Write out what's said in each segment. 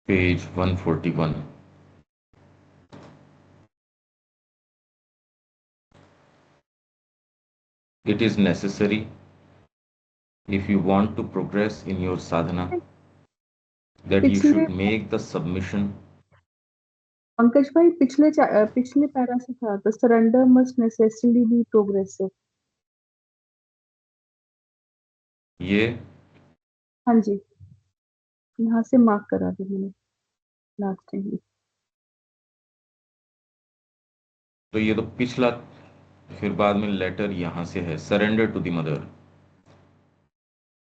Page 141. It is necessary, if you want to progress in your sadhana, that you पिछले should make the submission. Pankaj भाई पिछले para से था the surrender must necessarily be progressive. ये हाँ जी, यहाँ से मार्क करा दी मैंने लास्ट टाइम। तो ये तो पिछला, फिर बाद में लेटर यहाँ से है, surrender to the mother.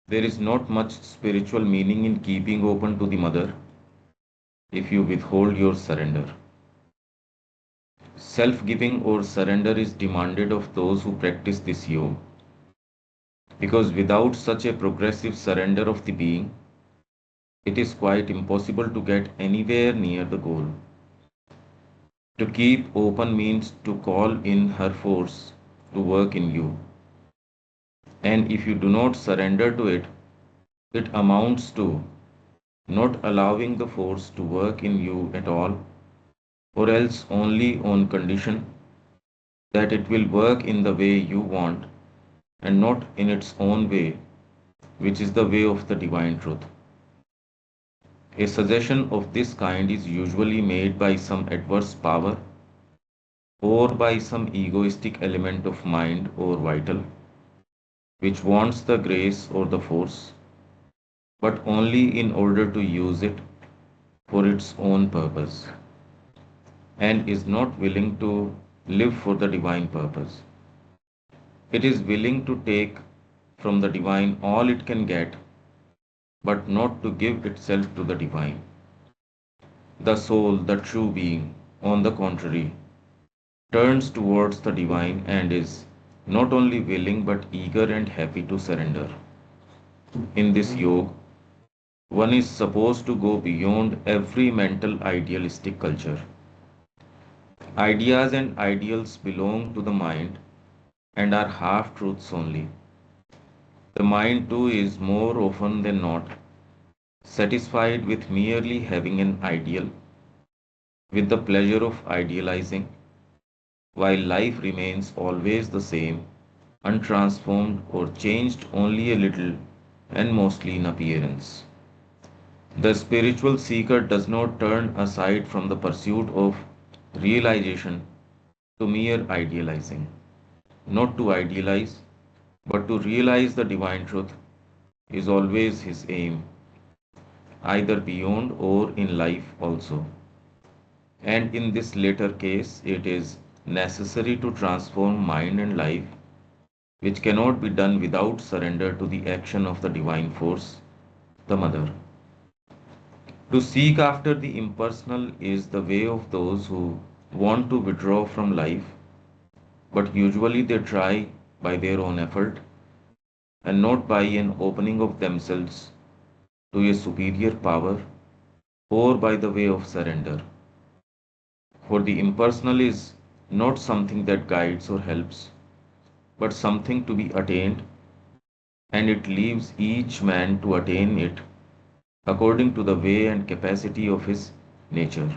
There is not much spiritual meaning in keeping open to the mother if you withhold your surrender. Self-giving or surrender is demanded of those who practice this yoga, because without such a progressive surrender of the being, it is quite impossible to get anywhere near the goal. To keep open means to call in her force to work in you, and if you do not surrender to it, it amounts to not allowing the force to work in you at all, or else only on condition that it will work in the way you want and not in its own way, which is the way of the divine truth. A suggestion of this kind is usually made by some adverse power or by some egoistic element of mind or vital, which wants the grace or the force, but only in order to use it for its own purpose, and is not willing to live for the divine purpose. It is willing to take from the divine all it can get, but not to give itself to the divine. The soul, the true being, on the contrary, turns towards the divine and is not only willing but eager and happy to surrender. In this yoga, one is supposed to go beyond every mental idealistic culture. Ideas and ideals belong to the mind and are half truths only. The mind too is more often than not satisfied with merely having an ideal, with the pleasure of idealizing, while life remains always the same, untransformed or changed only a little and mostly in appearance. The spiritual seeker does not turn aside from the pursuit of realization to mere idealizing. Not to idealize, but to realize the divine truth is always his aim, either beyond or in life also. And in this latter case, it is necessary to transform mind and life, which cannot be done without surrender to the action of the divine force, the Mother. To seek after the impersonal is the way of those who want to withdraw from life, but usually they try by their own effort and not by an opening of themselves to a superior power or by the way of surrender. For the impersonal is not something that guides or helps, but something to be attained, and it leaves each man to attain it according to the way and capacity of his nature.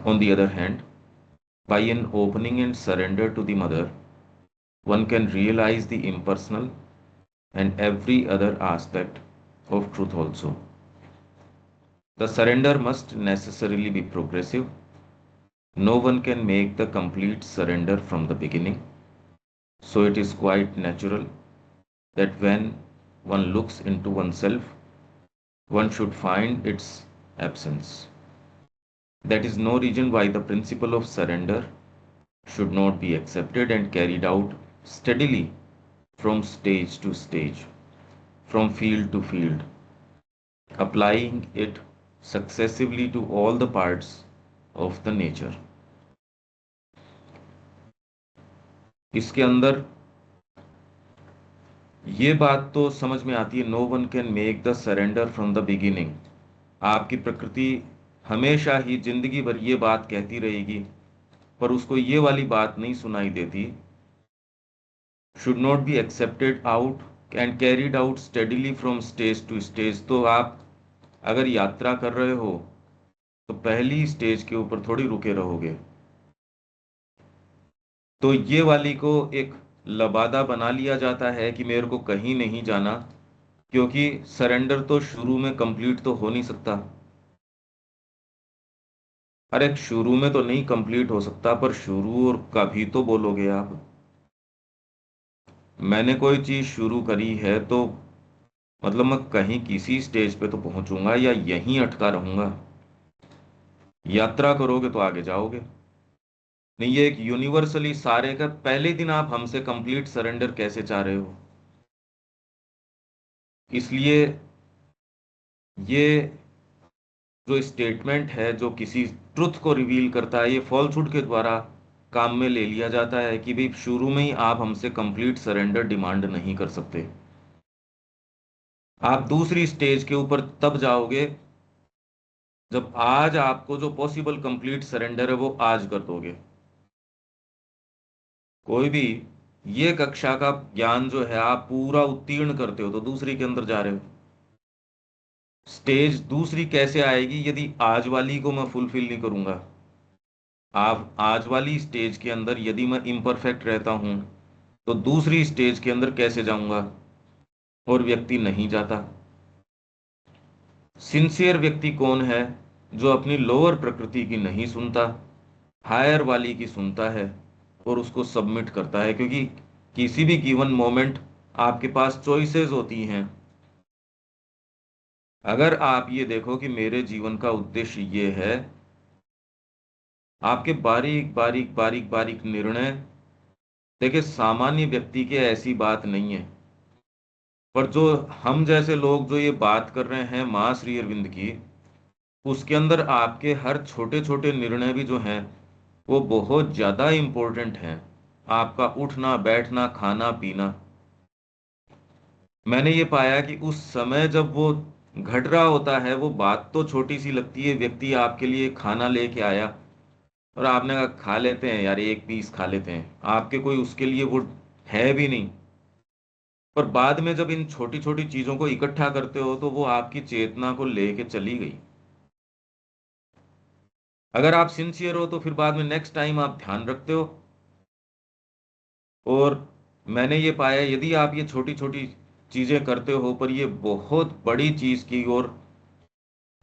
On the other hand, by an opening and surrender to the Mother, one can realize the impersonal and every other aspect of truth also. The surrender must necessarily be progressive. No one can make the complete surrender from the beginning, so it is quite natural that when one looks into oneself, one should find its absence. That is no reason why the principle of surrender should not be accepted and carried out steadily from stage to stage, from field to field, applying it successively to all the parts of the nature. इसके अंदर ये बात तो समझ में आती है, no one can make the surrender from the beginning. आपकी प्रकृति हमेशा ही जिंदगी भर ये बात कहती रहेगी, पर उसको ये वाली बात नहीं सुनाई देती. Should not be accepted out and carried out steadily from stage to stage. तो आप अगर यात्रा कर रहे हो तो पहली स्टेज के ऊपर थोड़ी रुके रहोगे। तो ये वाली को एक लबादा बना लिया जाता है कि मेरे को कहीं नहीं जाना, क्योंकि सरेंडर तो शुरू में कंप्लीट तो हो नहीं सकता। अरे शुरू में तो नहीं कंप्लीट हो सकता, पर शुरू और कभी तो बोलोगे आप। मैंने कोई चीज शुरू करी है तो मतलब मैं कहीं किसी स्टेज पे तो पहुंचूंगा, या यहीं अटका रहूंगा? यात्रा करोगे तो आगे जाओगे। नहीं, ये एक यूनिवर्सली सारे का पहले दिन आप हमसे कंप्लीट सरेंडर कैसे चाह रहे हो? इसलिए ये जो स्टेटमेंट है जो किसी ट्रुथ को रिवील करता है, ये फॉल्सहुड के द्वारा काम में ले लिया जाता है कि भाई शुरू में ही आप हमसे कंप्लीट सरेंडर डिमांड नहीं कर सकते। आप दूसरी स्टेज के ऊपर तब जाओगे जब आज आपको जो पॉसिबल कंप्लीट सरेंडर है वो आज कर दोगे। कोई भी ये कक्षा का ज्ञान जो है आप पूरा उत्तीर्ण करते हो तो दूसरी के अंदर जा रहे हो। स्टेज दूसरी कैसे आएगी यदि आज वाली को मैं फुलफिल नहीं करूंगा? आप आज वाली स्टेज के अंदर यदि मैं इम्परफेक्ट रहता हूं तो दूसरी स्टेज के अंदर कैसे जाऊंगा? और व्यक्ति नहीं जाता। सिंसियर व्यक्ति कौन है? जो अपनी लोअर प्रकृति की नहीं सुनता, हायर वाली की सुनता है और उसको सबमिट करता है, क्योंकि किसी भी गिवन मोमेंट आपके पास चॉइसेस होती हैं। अगर आप ये देखो कि मेरे जीवन का उद्देश्य ये है, आपके बारीक बारीक बारीक बारीक निर्णय, देखिए सामान्य व्यक्ति के ऐसी बात नहीं है, पर जो हम जैसे लोग जो ये बात कर रहे हैं मां श्री अरविंद की, उसके अंदर आपके हर छोटे छोटे निर्णय भी जो हैं वो बहुत ज्यादा इंपॉर्टेंट हैं। आपका उठना बैठना खाना पीना। मैंने ये पाया कि उस समय जब वो घट रहा होता है, वो बात तो छोटी सी लगती है, व्यक्ति आपके लिए खाना लेके आया और आपने कहा खा लेते हैं यार, एक पीस खा लेते हैं, आपके कोई उसके लिए वो है भी नहीं। पर बाद में जब इन छोटी छोटी चीजों को इकट्ठा करते हो तो वो आपकी चेतना को लेके चली गई। अगर आप सिंसियर हो तो फिर बाद में नेक्स्ट टाइम आप ध्यान रखते हो। और मैंने ये पाया यदि आप ये छोटी छोटी चीजें करते हो पर ये बहुत बड़ी चीज की ओर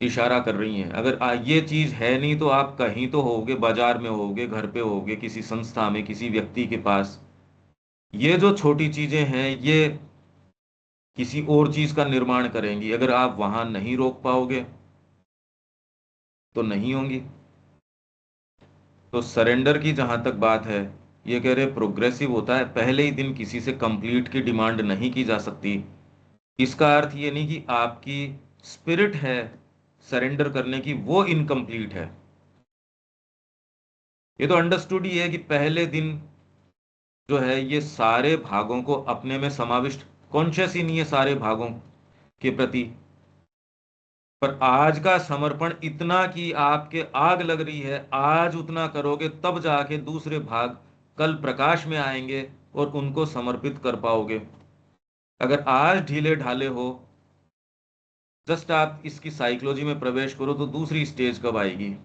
इशारा कर रही हैं। अगर ये चीज है नहीं तो आप कहीं तो होगे, बाजार में होगे, घर पे होगे, किसी संस्था में, किसी व्यक्ति के पास। ये जो छोटी चीजें हैं ये किसी और चीज का निर्माण करेंगी। अगर आप वहां नहीं रोक पाओगे तो नहीं होंगी। तो सरेंडर की जहां तक बात है, ये कह रहे प्रोग्रेसिव होता है, पहले ही दिन किसी से कंप्लीट की डिमांड नहीं की जा सकती। इसका अर्थ ये नहीं कि आपकी स्पिरिट है सरेंडर करने की वो इनकम्प्लीट है। ये तो अंडरस्टूड ही है कि पहले दिन जो है ये सारे भागों को अपने में समाविष्ट, कॉन्शियस ही नहीं है सारे भागों के प्रति। पर आज का समर्पण इतना कि आपके आग लग रही है, आज उतना करोगे तब जाके दूसरे भाग कल प्रकाश में आएंगे और उनको समर्पित कर पाओगे। अगर आज ढीले ढाले हो, जस्ट आप इसकी साइकोलॉजी में प्रवेश करो तो दूसरी स्टेज कब आएगी?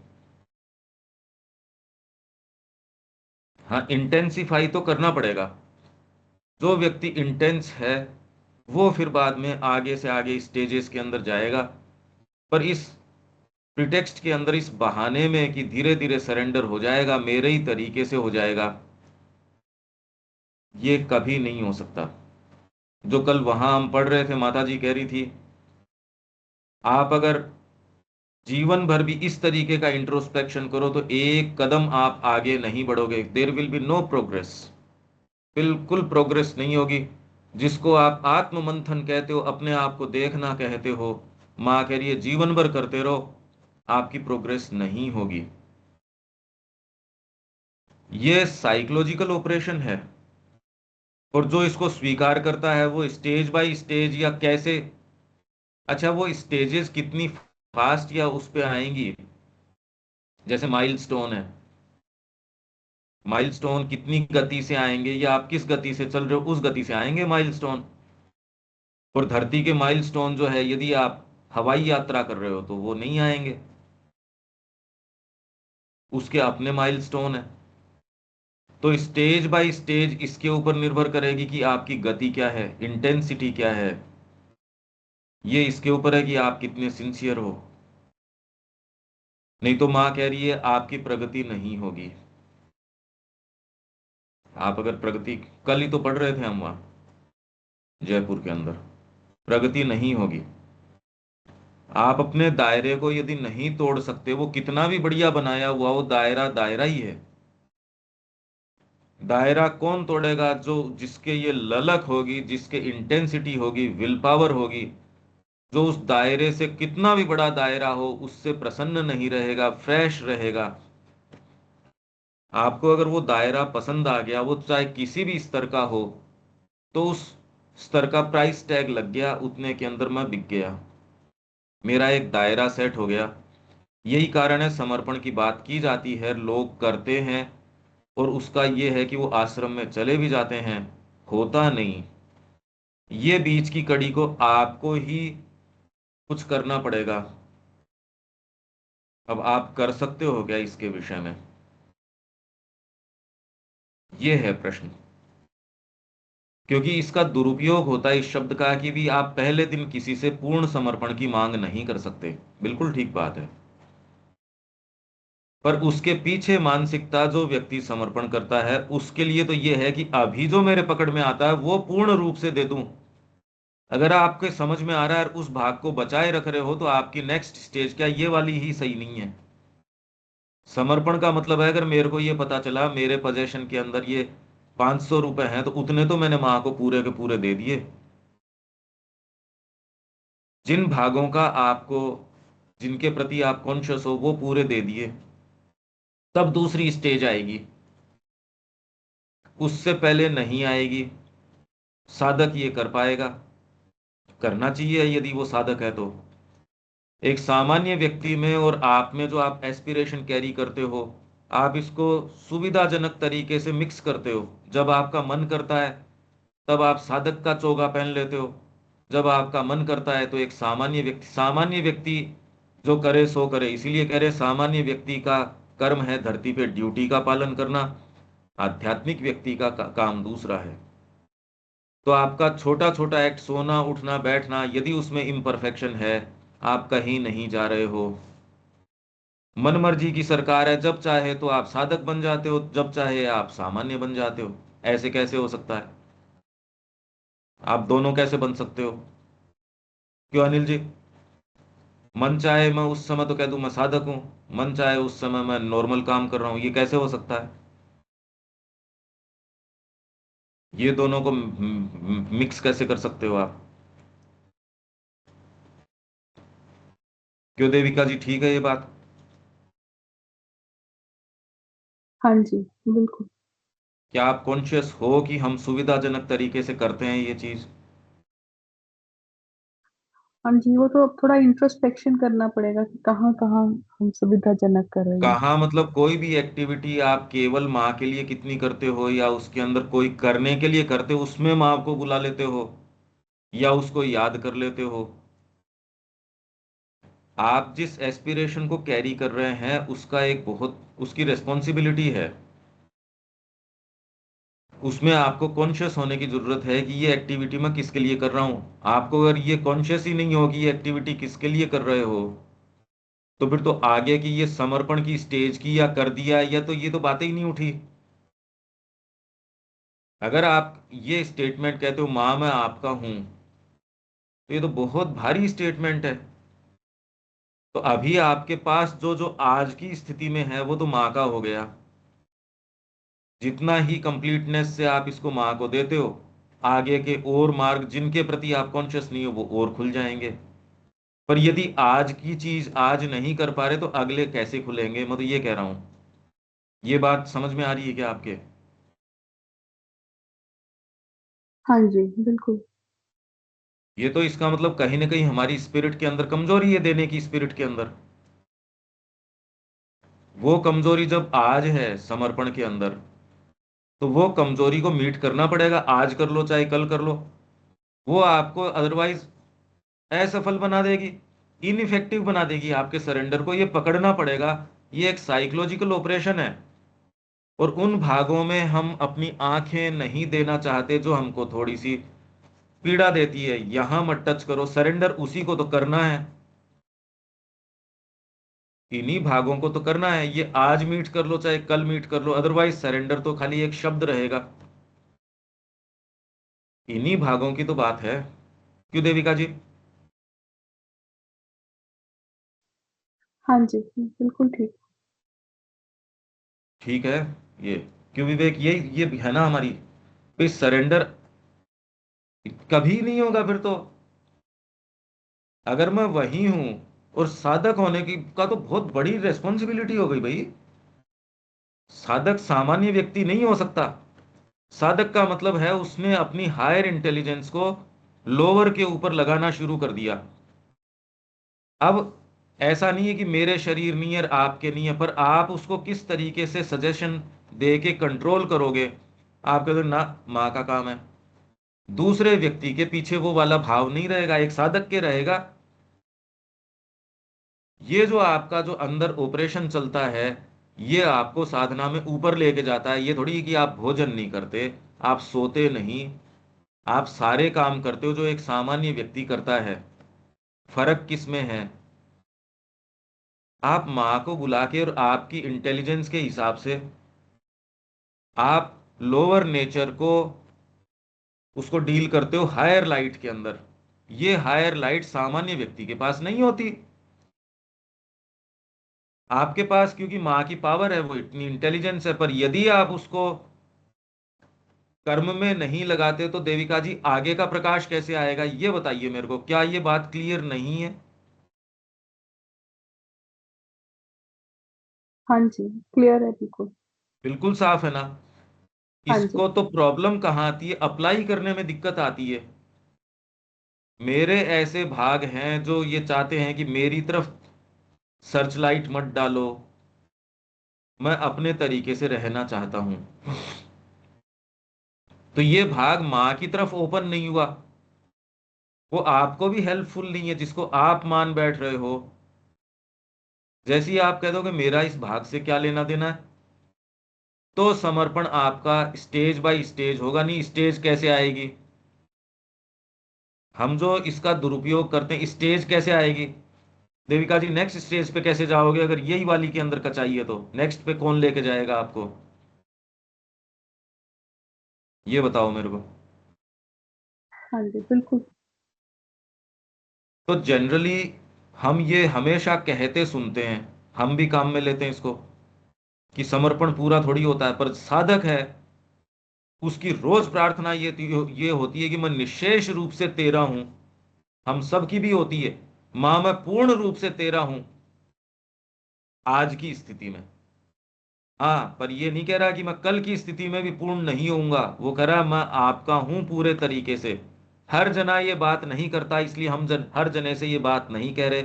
हाँ, इंटेंसिफाई तो करना पड़ेगा। जो व्यक्ति इंटेंस है वो फिर बाद में आगे से आगे स्टेजेस के अंदर जाएगा। पर इस प्रिटेक्स्ट के अंदर, इस बहाने में कि धीरे धीरे सरेंडर हो जाएगा, मेरे ही तरीके से हो जाएगा, ये कभी नहीं हो सकता। जो कल वहां हम पढ़ रहे थे, माता जी कह रही थी, आप अगर जीवन भर भी इस तरीके का इंट्रोस्पेक्शन करो तो एक कदम आप आगे नहीं बढ़ोगे। There will be no progress. बिल्कुल प्रोग्रेस नहीं होगी। जिसको आप आत्म मंथन कहते हो, अपने आप को देखना कहते हो, माँ कह रही है जीवन भर करते रहो, आपकी प्रोग्रेस नहीं होगी। ये साइकोलॉजिकल ऑपरेशन है। और जो इसको स्वीकार करता है वो स्टेज बाय स्टेज या कैसे, अच्छा वो स्टेजेस कितनी फास्ट या उस पे आएंगी, जैसे माइलस्टोन है, माइलस्टोन कितनी गति से आएंगे या आप किस गति से चल रहे हो उस गति से आएंगे माइलस्टोन। और धरती के माइलस्टोन जो है, यदि आप हवाई यात्रा कर रहे हो तो वो नहीं आएंगे, उसके अपने माइलस्टोन है। तो स्टेज बाय स्टेज इसके ऊपर निर्भर करेगी कि आपकी गति क्या है, इंटेंसिटी क्या है। ये इसके ऊपर है कि आप कितने सिंसियर हो। नहीं तो माँ कह रही है आपकी प्रगति नहीं होगी। आप अगर प्रगति, कल ही तो पढ़ रहे थे हम वहां जयपुर के अंदर, प्रगति नहीं होगी। आप अपने दायरे को यदि नहीं तोड़ सकते, वो कितना भी बढ़िया बनाया हुआ वो दायरा दायरा ही है। दायरा कौन तोड़ेगा? जो जिसके ये ललक होगी, जिसके इंटेंसिटी होगी, विल पावर होगी, जो उस दायरे से, कितना भी बड़ा दायरा हो, उससे प्रसन्न नहीं रहेगा, फ्रेश रहेगा। आपको अगर वो दायरा पसंद आ गया, वो चाहे किसी भी स्तर का हो, तो उस स्तर का प्राइस टैग लग गया, उतने के अंदर मैं बिक गया, मेरा एक दायरा सेट हो गया। यही कारण है समर्पण की बात की जाती है, लोग करते हैं, और उसका ये है कि वो आश्रम में चले भी जाते हैं, होता नहीं। ये बीच की कड़ी को आपको ही कुछ करना पड़ेगा। अब आप कर सकते हो क्या इसके विषय में, ये है प्रश्न। क्योंकि इसका दुरुपयोग होता है इस शब्द का कि भी आप पहले दिन किसी से पूर्ण समर्पण की मांग नहीं कर सकते, बिल्कुल ठीक बात है। पर उसके पीछे मानसिकता, जो व्यक्ति समर्पण करता है उसके लिए तो यह है कि अभी जो मेरे पकड़ में आता है वो पूर्ण रूप से दे दूं। अगर आपके समझ में आ रहा है और उस भाग को बचाए रख रहे हो, तो आपकी नेक्स्ट स्टेज क्या, ये वाली ही सही नहीं है। समर्पण का मतलब है, अगर मेरे को ये पता चला मेरे पोजेशन के अंदर ये 500 रुपए हैं, तो उतने तो मैंने माँ को पूरे के पूरे दे दिए। जिन भागों का आपको, जिनके प्रति आप कॉन्शियस हो, वो पूरे दे दिए। तब दूसरी स्टेज आएगी, उससे पहले नहीं आएगी। साधक ये कर पाएगा, करना चाहिए यदि वो साधक है तो। एक सामान्य व्यक्ति में और आप में जो आप एस्पिरेशन कैरी करते हो, आप इसको सुविधाजनक तरीके से मिक्स करते हो। जब आपका मन करता है तब आप साधक का चोगा पहन लेते हो, जब आपका मन करता है तो एक सामान्य व्यक्ति जो करे सो करे। इसीलिए कह रहे सामान्य व्यक्ति का कर्म है धरती पे ड्यूटी का पालन करना, आध्यात्मिक व्यक्ति का काम दूसरा है। तो आपका छोटा छोटा एक्ट, सोना उठना बैठना, यदि उसमें इम्परफेक्शन है, आप कहीं नहीं जा रहे हो। मन मर्जी की सरकार है, जब चाहे तो आप साधक बन जाते हो, जब चाहे आप सामान्य बन जाते हो। ऐसे कैसे हो सकता है? आप दोनों कैसे बन सकते हो? क्यों अनिल जी? मन चाहे मैं उस समय तो कह दूं मैं साधक हूं, मन चाहे उस समय मैं नॉर्मल काम कर रहा हूं, ये कैसे हो सकता है? ये दोनों को मिक्स कैसे कर सकते हो आप? क्यों देविका जी, ठीक है ये बात? हाँ जी, बिल्कुल। क्या आप कॉन्शियस हो कि हम सुविधाजनक तरीके से करते हैं ये चीज? हाँ जी, वो तो अब थोड़ा इंट्रोस्पेक्शन करना पड़ेगा कि कहाँ-कहाँ हम सुविधाजनक कर रहे हैं। कहाँ मतलब कोई भी एक्टिविटी आप केवल माँ के लिए कितनी करते हो, या उसके अंदर कोई करने के लिए करते हो, उसमें माँ को बुला लेते हो, या उसको याद कर लेते हो। आप जिस एस्पिरेशन को कैरी कर रहे हैं उसका एक बहुत, उसकी रिस्पॉन्सिबिलिटी है। उसमें आपको कॉन्शियस होने की जरूरत है कि ये एक्टिविटी मैं किसके लिए कर रहा हूं। आपको अगर ये कॉन्शियस ही नहीं हो कि ये एक्टिविटी किसके लिए कर रहे हो, तो फिर तो आगे की ये समर्पण की स्टेज की, या कर दिया, या तो ये तो बातें ही नहीं उठी। अगर आप ये स्टेटमेंट कहते हो माँ मैं आपका हूं, तो ये तो बहुत भारी स्टेटमेंट है। तो अभी आपके पास जो जो आज की स्थिति में है वो तो माँ का हो गया। जितना ही कंप्लीटनेस से आप इसको माँ को देते हो, आगे के और मार्ग जिनके प्रति आप कॉन्शियस नहीं हो वो और खुल जाएंगे। पर यदि आज की चीज आज नहीं कर पा रहे, तो अगले कैसे खुलेंगे? मैं तो ये कह रहा हूं। ये बात समझ में आ रही है क्या आपके? हाँ जी, बिल्कुल। ये तो इसका मतलब कहीं ना कहीं हमारी स्पिरिट के अंदर कमजोरी है, देने की स्पिरिट के अंदर। वो कमजोरी जब आज है समर्पण के अंदर, तो वो कमजोरी को मीट करना पड़ेगा, आज कर लो चाहे कल कर लो। वो आपको अदरवाइज असफल बना देगी। इनइफेक्टिव बना देगी आपके सरेंडर को। ये पकड़ना पड़ेगा, ये एक साइकोलॉजिकल ऑपरेशन है। और उन भागों में हम अपनी आंखें नहीं देना चाहते जो हमको थोड़ी सी पीड़ा देती है। यहां मत टच करो, सरेंडर उसी को तो करना है, इन्हीं भागों को तो करना है। ये आज मीट कर लो चाहे कल मीट कर लो, अदरवाइज सरेंडर तो खाली एक शब्द रहेगा। इन्हीं भागों की तो बात है। क्यों देविका जी? हाँ जी, बिल्कुल ठीक। ठीक है। ये क्यों विवेक, ये है ना हमारी, भाई सरेंडर कभी नहीं होगा फिर तो। अगर मैं वही हूं, और साधक होने की का तो बहुत बड़ी रेस्पॉन्सिबिलिटी हो गई भाई। साधक सामान्य व्यक्ति नहीं हो सकता। साधक का मतलब है उसने अपनी हायर इंटेलिजेंस को लोअर के ऊपर लगाना शुरू कर दिया। अब ऐसा नहीं है कि मेरे शरीर नहीं है और आपके नहीं है, पर आप उसको किस तरीके से सजेशन दे के कंट्रोल करोगे। आप कहते हो, ना, माँ का काम है। दूसरे व्यक्ति के पीछे वो वाला भाव नहीं रहेगा, एक साधक के रहेगा। ये जो आपका जो अंदर ऑपरेशन चलता है, ये आपको साधना में ऊपर लेके जाता है। ये थोड़ी कि आप भोजन नहीं करते, आप सोते नहीं, आप सारे काम करते हो जो एक सामान्य व्यक्ति करता है। फर्क किस में है? आप माँ को बुला के और आपकी इंटेलिजेंस के हिसाब से आप लोअर नेचर को उसको डील करते हो हायर लाइट के अंदर। ये हायर लाइट सामान्य व्यक्ति के पास नहीं होती। आपके पास क्योंकि माँ की पावर है, वो इतनी इंटेलिजेंस है, पर यदि आप उसको कर्म में नहीं लगाते तो देविका जी आगे का प्रकाश कैसे आएगा? ये बताइए मेरे को, क्या ये बात क्लियर नहीं है? हाँ जी, क्लियर है बिल्कुल। बिल्कुल साफ है ना। हाँ जी। इसको तो प्रॉब्लम कहाँ आती है, अप्लाई करने में दिक्कत आती है। मेरे ऐसे भाग हैं जो ये चाहते हैं कि मेरी तरफ सर्च लाइट मत डालो, मैं अपने तरीके से रहना चाहता हूं। तो ये भाग माँ की तरफ ओपन नहीं हुआ, वो आपको भी हेल्पफुल नहीं है जिसको आप मान बैठ रहे हो। जैसे ही आप कह दोगे मेरा इस भाग से क्या लेना देना है, तो समर्पण आपका स्टेज बाय स्टेज होगा। नहीं, स्टेज कैसे आएगी? हम जो इसका दुरुपयोग करते हैं, स्टेज कैसे आएगी? देविका जी नेक्स्ट स्टेज पे कैसे जाओगे? अगर यही वाली के अंदर का चाहिए तो नेक्स्ट पे कौन लेके जाएगा आपको? ये बताओ मेरे को। हाँ जी, बिल्कुल। तो जनरली हम ये हमेशा कहते सुनते हैं, हम भी काम में लेते हैं इसको, कि समर्पण पूरा थोड़ी होता है। पर साधक है, उसकी रोज प्रार्थना ये होती है कि मैं निशेष रूप से तेरा हूं। हम सबकी भी होती है, मां मैं पूर्ण रूप से तेरा हूं आज की स्थिति में। हाँ, पर ये नहीं कह रहा कि मैं कल की स्थिति में भी पूर्ण नहीं होऊंगा। वो कह रहा मैं आपका हूं पूरे तरीके से। हर जना ये बात नहीं करता, इसलिए हम हर जने से ये बात नहीं कह रहे।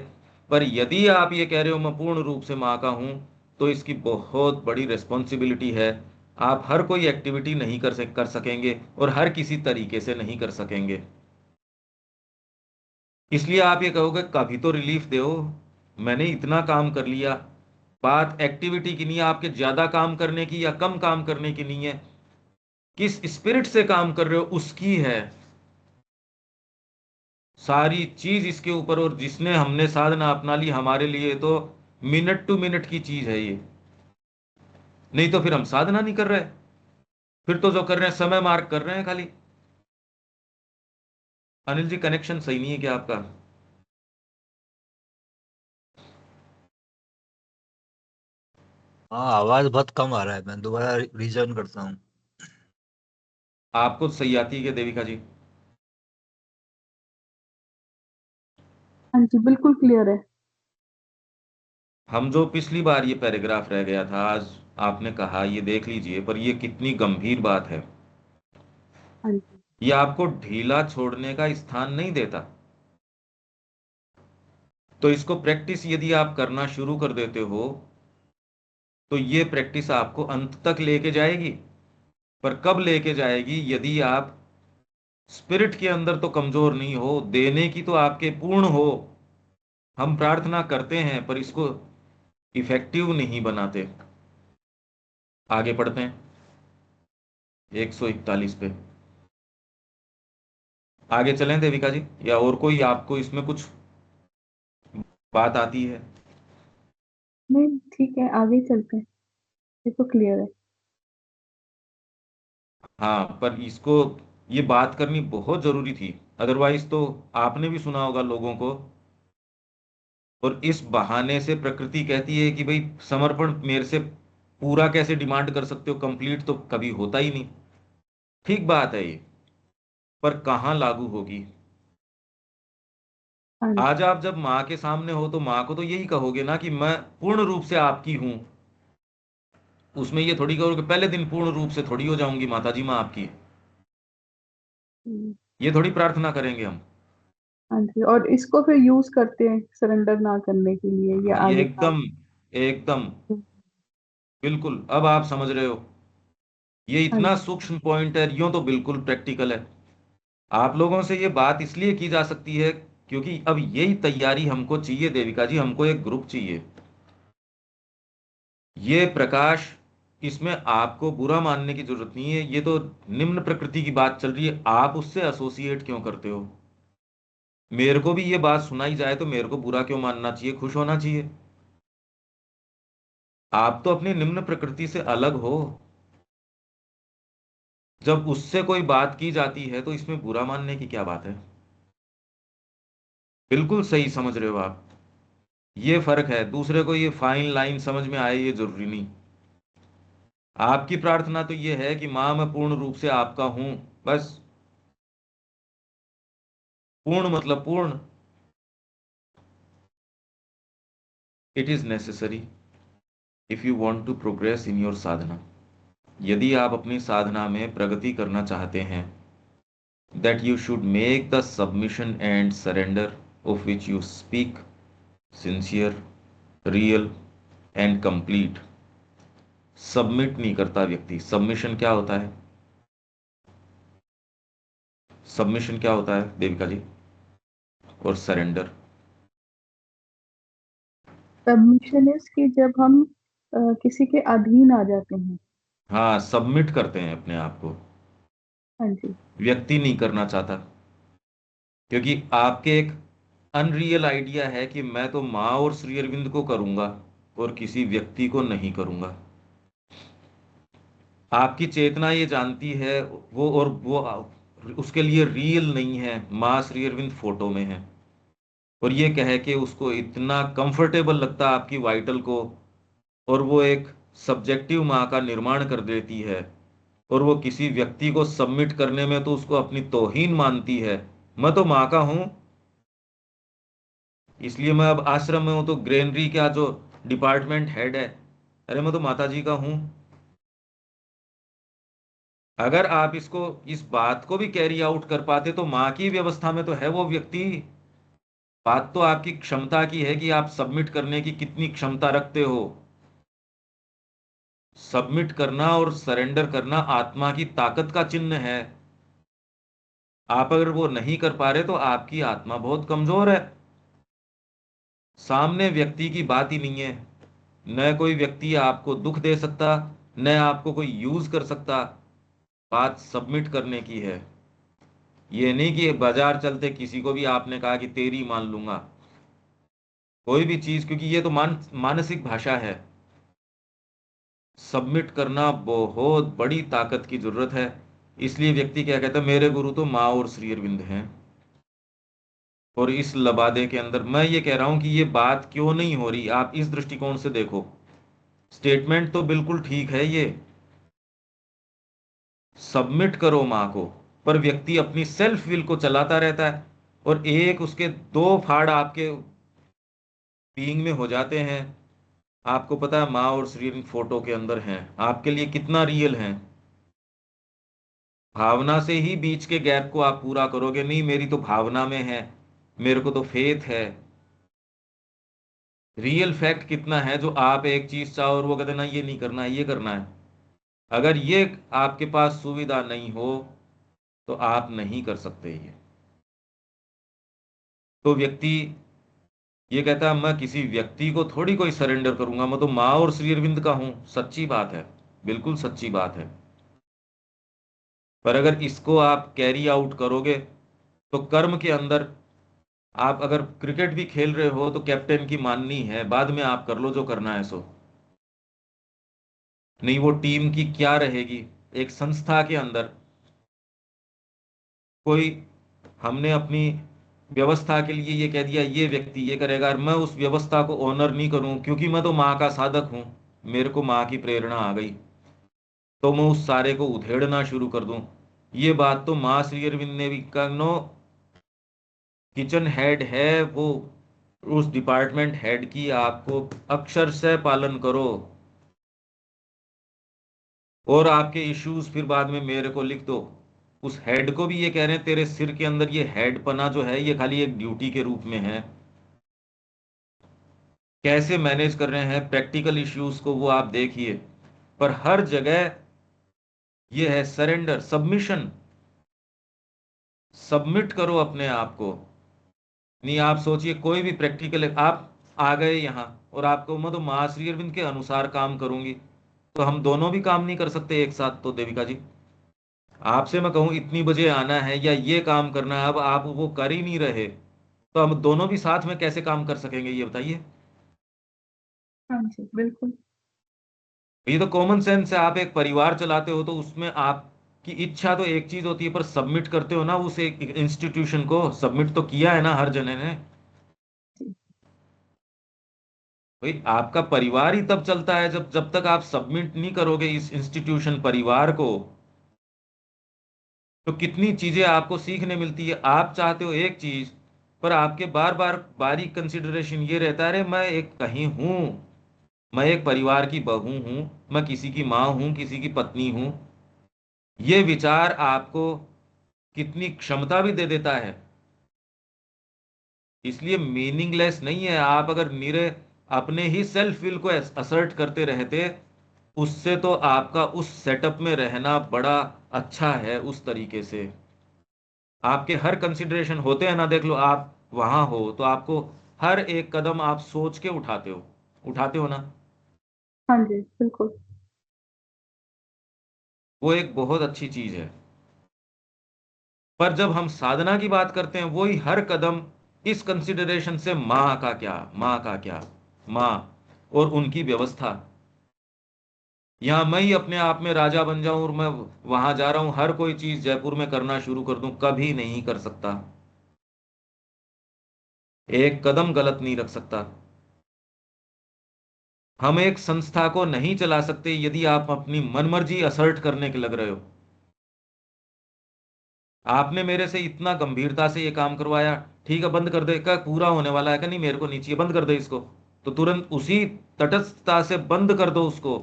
पर यदि आप ये कह रहे हो मैं पूर्ण रूप से माँ का हूं, तो इसकी बहुत बड़ी रिस्पॉन्सिबिलिटी है। आप हर कोई एक्टिविटी नहीं कर सकेंगे, और हर किसी तरीके से नहीं कर सकेंगे। इसलिए आप ये कहोगे कभी तो रिलीफ दो, मैंने इतना काम कर लिया। बात एक्टिविटी की नहीं है, आपके ज्यादा काम करने की या कम काम करने की नहीं है, किस स्पिरिट से काम कर रहे हो उसकी है सारी चीज इसके ऊपर। और जिसने हमने साधना अपना ली, हमारे लिए तो मिनट टू मिनट की चीज है ये। नहीं तो फिर हम साधना नहीं कर रहे, फिर तो जो कर रहे हैं समय मार्क कर रहे हैं खाली। अनिल जी कनेक्शन सही नहीं है क्या आपका? हाँ, आवाज बहुत कम आ रहा है, मैं दोबारा रिजॉइन करता हूँ। आपको सही आती है क्या देविका जी? हाँ जी, बिल्कुल क्लियर है। हम जो पिछली बार ये पैराग्राफ रह गया था, आज आपने कहा, ये देख लीजिए, पर ये कितनी गंभीर बात है। हाँ जी। ये आपको ढीला छोड़ने का स्थान नहीं देता। तो इसको प्रैक्टिस यदि आप करना शुरू कर देते हो, तो ये प्रैक्टिस आपको अंत तक लेके जाएगी। पर कब लेके जाएगी? यदि आप स्पिरिट के अंदर तो कमजोर नहीं हो, देने की तो आपके पूर्ण हो। हम प्रार्थना करते हैं पर इसको इफेक्टिव नहीं बनाते। आगे पढ़ते हैं 141 पे। आगे चलें देविका जी, या और कोई आपको इसमें कुछ बात आती है? नहीं, ठीक है, आगे चलते हैं, ये तो क्लियर है। हाँ, पर इसको, ये बात करनी बहुत जरूरी थी, अदरवाइज तो आपने भी सुना होगा लोगों को। और इस बहाने से प्रकृति कहती है कि भाई समर्पण मेरे से पूरा कैसे डिमांड कर सकते हो, कंप्लीट तो कभी होता ही नहीं। ठीक बात है ये, पर कहाँ लागू होगी? हाँ जी। आज आप जब माँ के सामने हो तो माँ को तो यही कहोगे ना कि मैं पूर्ण रूप से आपकी हूं। उसमें ये थोड़ी कहोगे पहले दिन पूर्ण रूप से थोड़ी हो जाऊंगी माता जी मैं आपकी। हम्म, ये थोड़ी प्रार्थना करेंगे हम। हाँ जी, और इसको फिर यूज करते हैं सरेंडर ना करने के लिए या ये आगे काम। एकदम, एकदम बिल्कुल, अब आप समझ रहे हो। ये हाँ इतना जी। सूक्ष्म पॉइंट है, यूं तो बिल्कुल प्रैक्टिकल है। आप लोगों से ये बात इसलिए की जा सकती है क्योंकि अब यही तैयारी हमको चाहिए देविका जी, हमको एक ग्रुप चाहिए। ये प्रकाश, इसमें आपको बुरा मानने की जरूरत नहीं है, ये तो निम्न प्रकृति की बात चल रही है, आप उससे एसोसिएट क्यों करते हो? मेरे को भी ये बात सुनाई जाए तो मेरे को बुरा क्यों मानना चाहिए, खुश होना चाहिए? आप तो अपनी निम्न प्रकृति से अलग हो। जब उससे कोई बात की जाती है तो इसमें बुरा मानने की क्या बात है? बिल्कुल सही समझ रहे हो आप। ये फर्क है, दूसरे को ये फाइन लाइन समझ में आए ये जरूरी नहीं। आपकी प्रार्थना तो ये है कि मां मैं पूर्ण रूप से आपका हूं, बस। पूर्ण मतलब पूर्ण। It is necessary if you want to progress in your sadhana. यदि आप अपनी साधना में प्रगति करना चाहते हैं, that you should make the submission and surrender of which you speak sincere, real and complete. Submit नहीं करता व्यक्ति। सबमिशन क्या होता है? सबमिशन क्या होता है देविका जी? और सरेंडर? सबमिशन इज कि जब हम किसी के अधीन आ जाते हैं। हाँ, सबमिट करते हैं अपने आप को। हाँ जी। व्यक्ति नहीं करना चाहता, क्योंकि आपके एक अनरियल आइडिया है कि मैं तो माँ और श्री अरविंद को करूंगा और किसी व्यक्ति को नहीं करूंगा। आपकी चेतना ये जानती है वो, और वो उसके लिए रियल नहीं है, माँ श्री अरविंद फोटो में है। और ये कह के उसको इतना कंफर्टेबल लगता है आपकी वाइटल को, और वो एक सब्जेक्टिव माँ का निर्माण कर देती है। और वो किसी व्यक्ति को सबमिट करने में तो उसको अपनी तौहीन मानती है। मैं तो माँ का हूं, इसलिए मैं अब आश्रम में हूं तो ग्रेनरी का जो डिपार्टमेंट हेड है, अरे मैं तो माता जी का हूं। अगर आप इसको, इस बात को भी कैरी आउट कर पाते तो माँ की व्यवस्था में तो है वो व्यक्ति। बात तो आपकी क्षमता की है कि आप सबमिट करने की कितनी क्षमता रखते हो। सबमिट करना और सरेंडर करना आत्मा की ताकत का चिन्ह है। आप अगर वो नहीं कर पा रहे तो आपकी आत्मा बहुत कमजोर है। सामने व्यक्ति की बात ही नहीं है। न कोई व्यक्ति आपको दुख दे सकता, न आपको कोई यूज कर सकता। बात सबमिट करने की है। ये नहीं कि बाजार चलते किसी को भी आपने कहा कि तेरी मान लूंगा कोई भी चीज, क्योंकि ये तो मानसिक भाषा है। सबमिट करना बहुत बड़ी ताकत की जरूरत है। इसलिए व्यक्ति क्या कहता है, मेरे गुरु तो माँ और श्री अरविंद हैं। और इस लबादे के अंदर मैं ये कह रहा हूं कि ये बात क्यों नहीं हो रही, आप इस दृष्टिकोण से देखो। स्टेटमेंट तो बिल्कुल ठीक है ये, सबमिट करो माँ को, पर व्यक्ति अपनी सेल्फ विल को चलाता रहता है। और एक उसके दो फाड़ आपके बीइंग में हो जाते हैं। आपको पता है माँ और श्री फोटो के अंदर हैं, आपके लिए कितना रियल हैं। भावना से ही बीच के गैप को आप पूरा करोगे, नहीं मेरी तो भावना में है, मेरे को तो फेथ है। रियल फैक्ट कितना है जो आप एक चीज चाहो और वो कहते ना ये नहीं करना है ये करना है। अगर ये आपके पास सुविधा नहीं हो तो आप नहीं कर सकते ये। तो व्यक्ति ये कहता है मैं किसी व्यक्ति को थोड़ी कोई सरेंडर करूंगा, मैं तो माँ और श्री अरविंद का हूं। सच्ची बात है, बिल्कुल सच्ची बात है। पर अगर इसको आप कैरी आउट करोगे तो कर्म के अंदर, आप अगर क्रिकेट भी खेल रहे हो तो कैप्टन की माननी है, बाद में आप कर लो जो करना है सो। नहीं, वो टीम की क्या रहेगी एक संस्था के अंदर। कोई, हमने अपनी व्यवस्था के लिए ये कह दिया ये व्यक्ति ये करेगा, और मैं उस व्यवस्था को ऑनर नहीं करूं क्योंकि मैं तो माँ का साधक हूं, मेरे को माँ की प्रेरणा आ गई, तो मैं उस सारे को उधेड़ना शुरू कर दूं। ये बात तो माँ श्री अरविंद ने भी कहा, नो, किचन हेड है वो, उस डिपार्टमेंट हेड की आपको अक्षर से पालन करो, और आपके इश्यूज फिर बाद में मेरे को लिख दो। उस हेड को भी ये कह रहे हैं तेरे सिर के अंदर ये हेड पना जो है ये खाली एक ड्यूटी के रूप में है। कैसे मैनेज कर रहे हैं प्रैक्टिकल इश्यूज को वो आप देखिए। पर हर जगह ये है सरेंडर, सबमिशन। सबमिट करो अपने आप को। नहीं, आप सोचिए कोई भी प्रैक्टिकल, आप आ गए यहाँ और आपको मैं तो माँ श्री अरविंद के अनुसार काम करूंगी, तो हम दोनों भी काम नहीं कर सकते एक साथ। तो देविका जी, आपसे मैं कहूँ इतनी बजे आना है या ये काम करना है, अब आप वो कर ही नहीं रहे, तो हम दोनों भी साथ में कैसे काम कर सकेंगे ये बताइए। हाँ जी, बिल्कुल। ये तो कॉमन सेंस है। आप एक परिवार चलाते हो तो उसमें आपकी इच्छा तो एक चीज होती है, पर सबमिट करते हो ना उस एक इंस्टीट्यूशन को, सबमिट तो किया है ना हर जने ने। जी, भाई आपका परिवार ही तब चलता है जब जब तक आप सबमिट नहीं करोगे इस इंस्टीट्यूशन परिवार को। तो कितनी चीजें आपको सीखने मिलती है। आप चाहते हो एक चीज, पर आपके बार बार बारीक कंसिडरेशन ये रहता है, अरे मैं एक कहीं हूं, मैं एक परिवार की बहू हूं, मैं किसी की माँ हूं, किसी की पत्नी हूं। ये विचार आपको कितनी क्षमता भी दे देता है। इसलिए मीनिंगलेस नहीं है। आप अगर निरे अपने ही सेल्फ विल को असर्ट करते रहते, उससे तो आपका उस सेटअप में रहना बड़ा अच्छा है। उस तरीके से आपके हर कंसिडरेशन होते हैं ना, देख लो आप वहां हो तो आपको हर एक कदम आप सोच के उठाते हो ना। हाँ जी, बिल्कुल। वो एक बहुत अच्छी चीज है। पर जब हम साधना की बात करते हैं, वही हर कदम इस कंसिडरेशन से, माँ का क्या, माँ का क्या, माँ और उनकी व्यवस्था। यहाँ मैं ही अपने आप में राजा बन जाऊं और मैं वहां जा रहा हूं हर कोई चीज जयपुर में करना शुरू कर दूं, कभी नहीं कर सकता। एक कदम गलत नहीं रख सकता। हम एक संस्था को नहीं चला सकते यदि आप अपनी मनमर्जी असर्ट करने के लग रहे हो। आपने मेरे से इतना गंभीरता से ये काम करवाया, ठीक है बंद कर दे, क्या पूरा होने वाला है, क्या नहीं, मेरे को नहीं चाहिए, बंद कर दे इसको। तो तुरंत उसी तटस्थता से बंद कर दो उसको।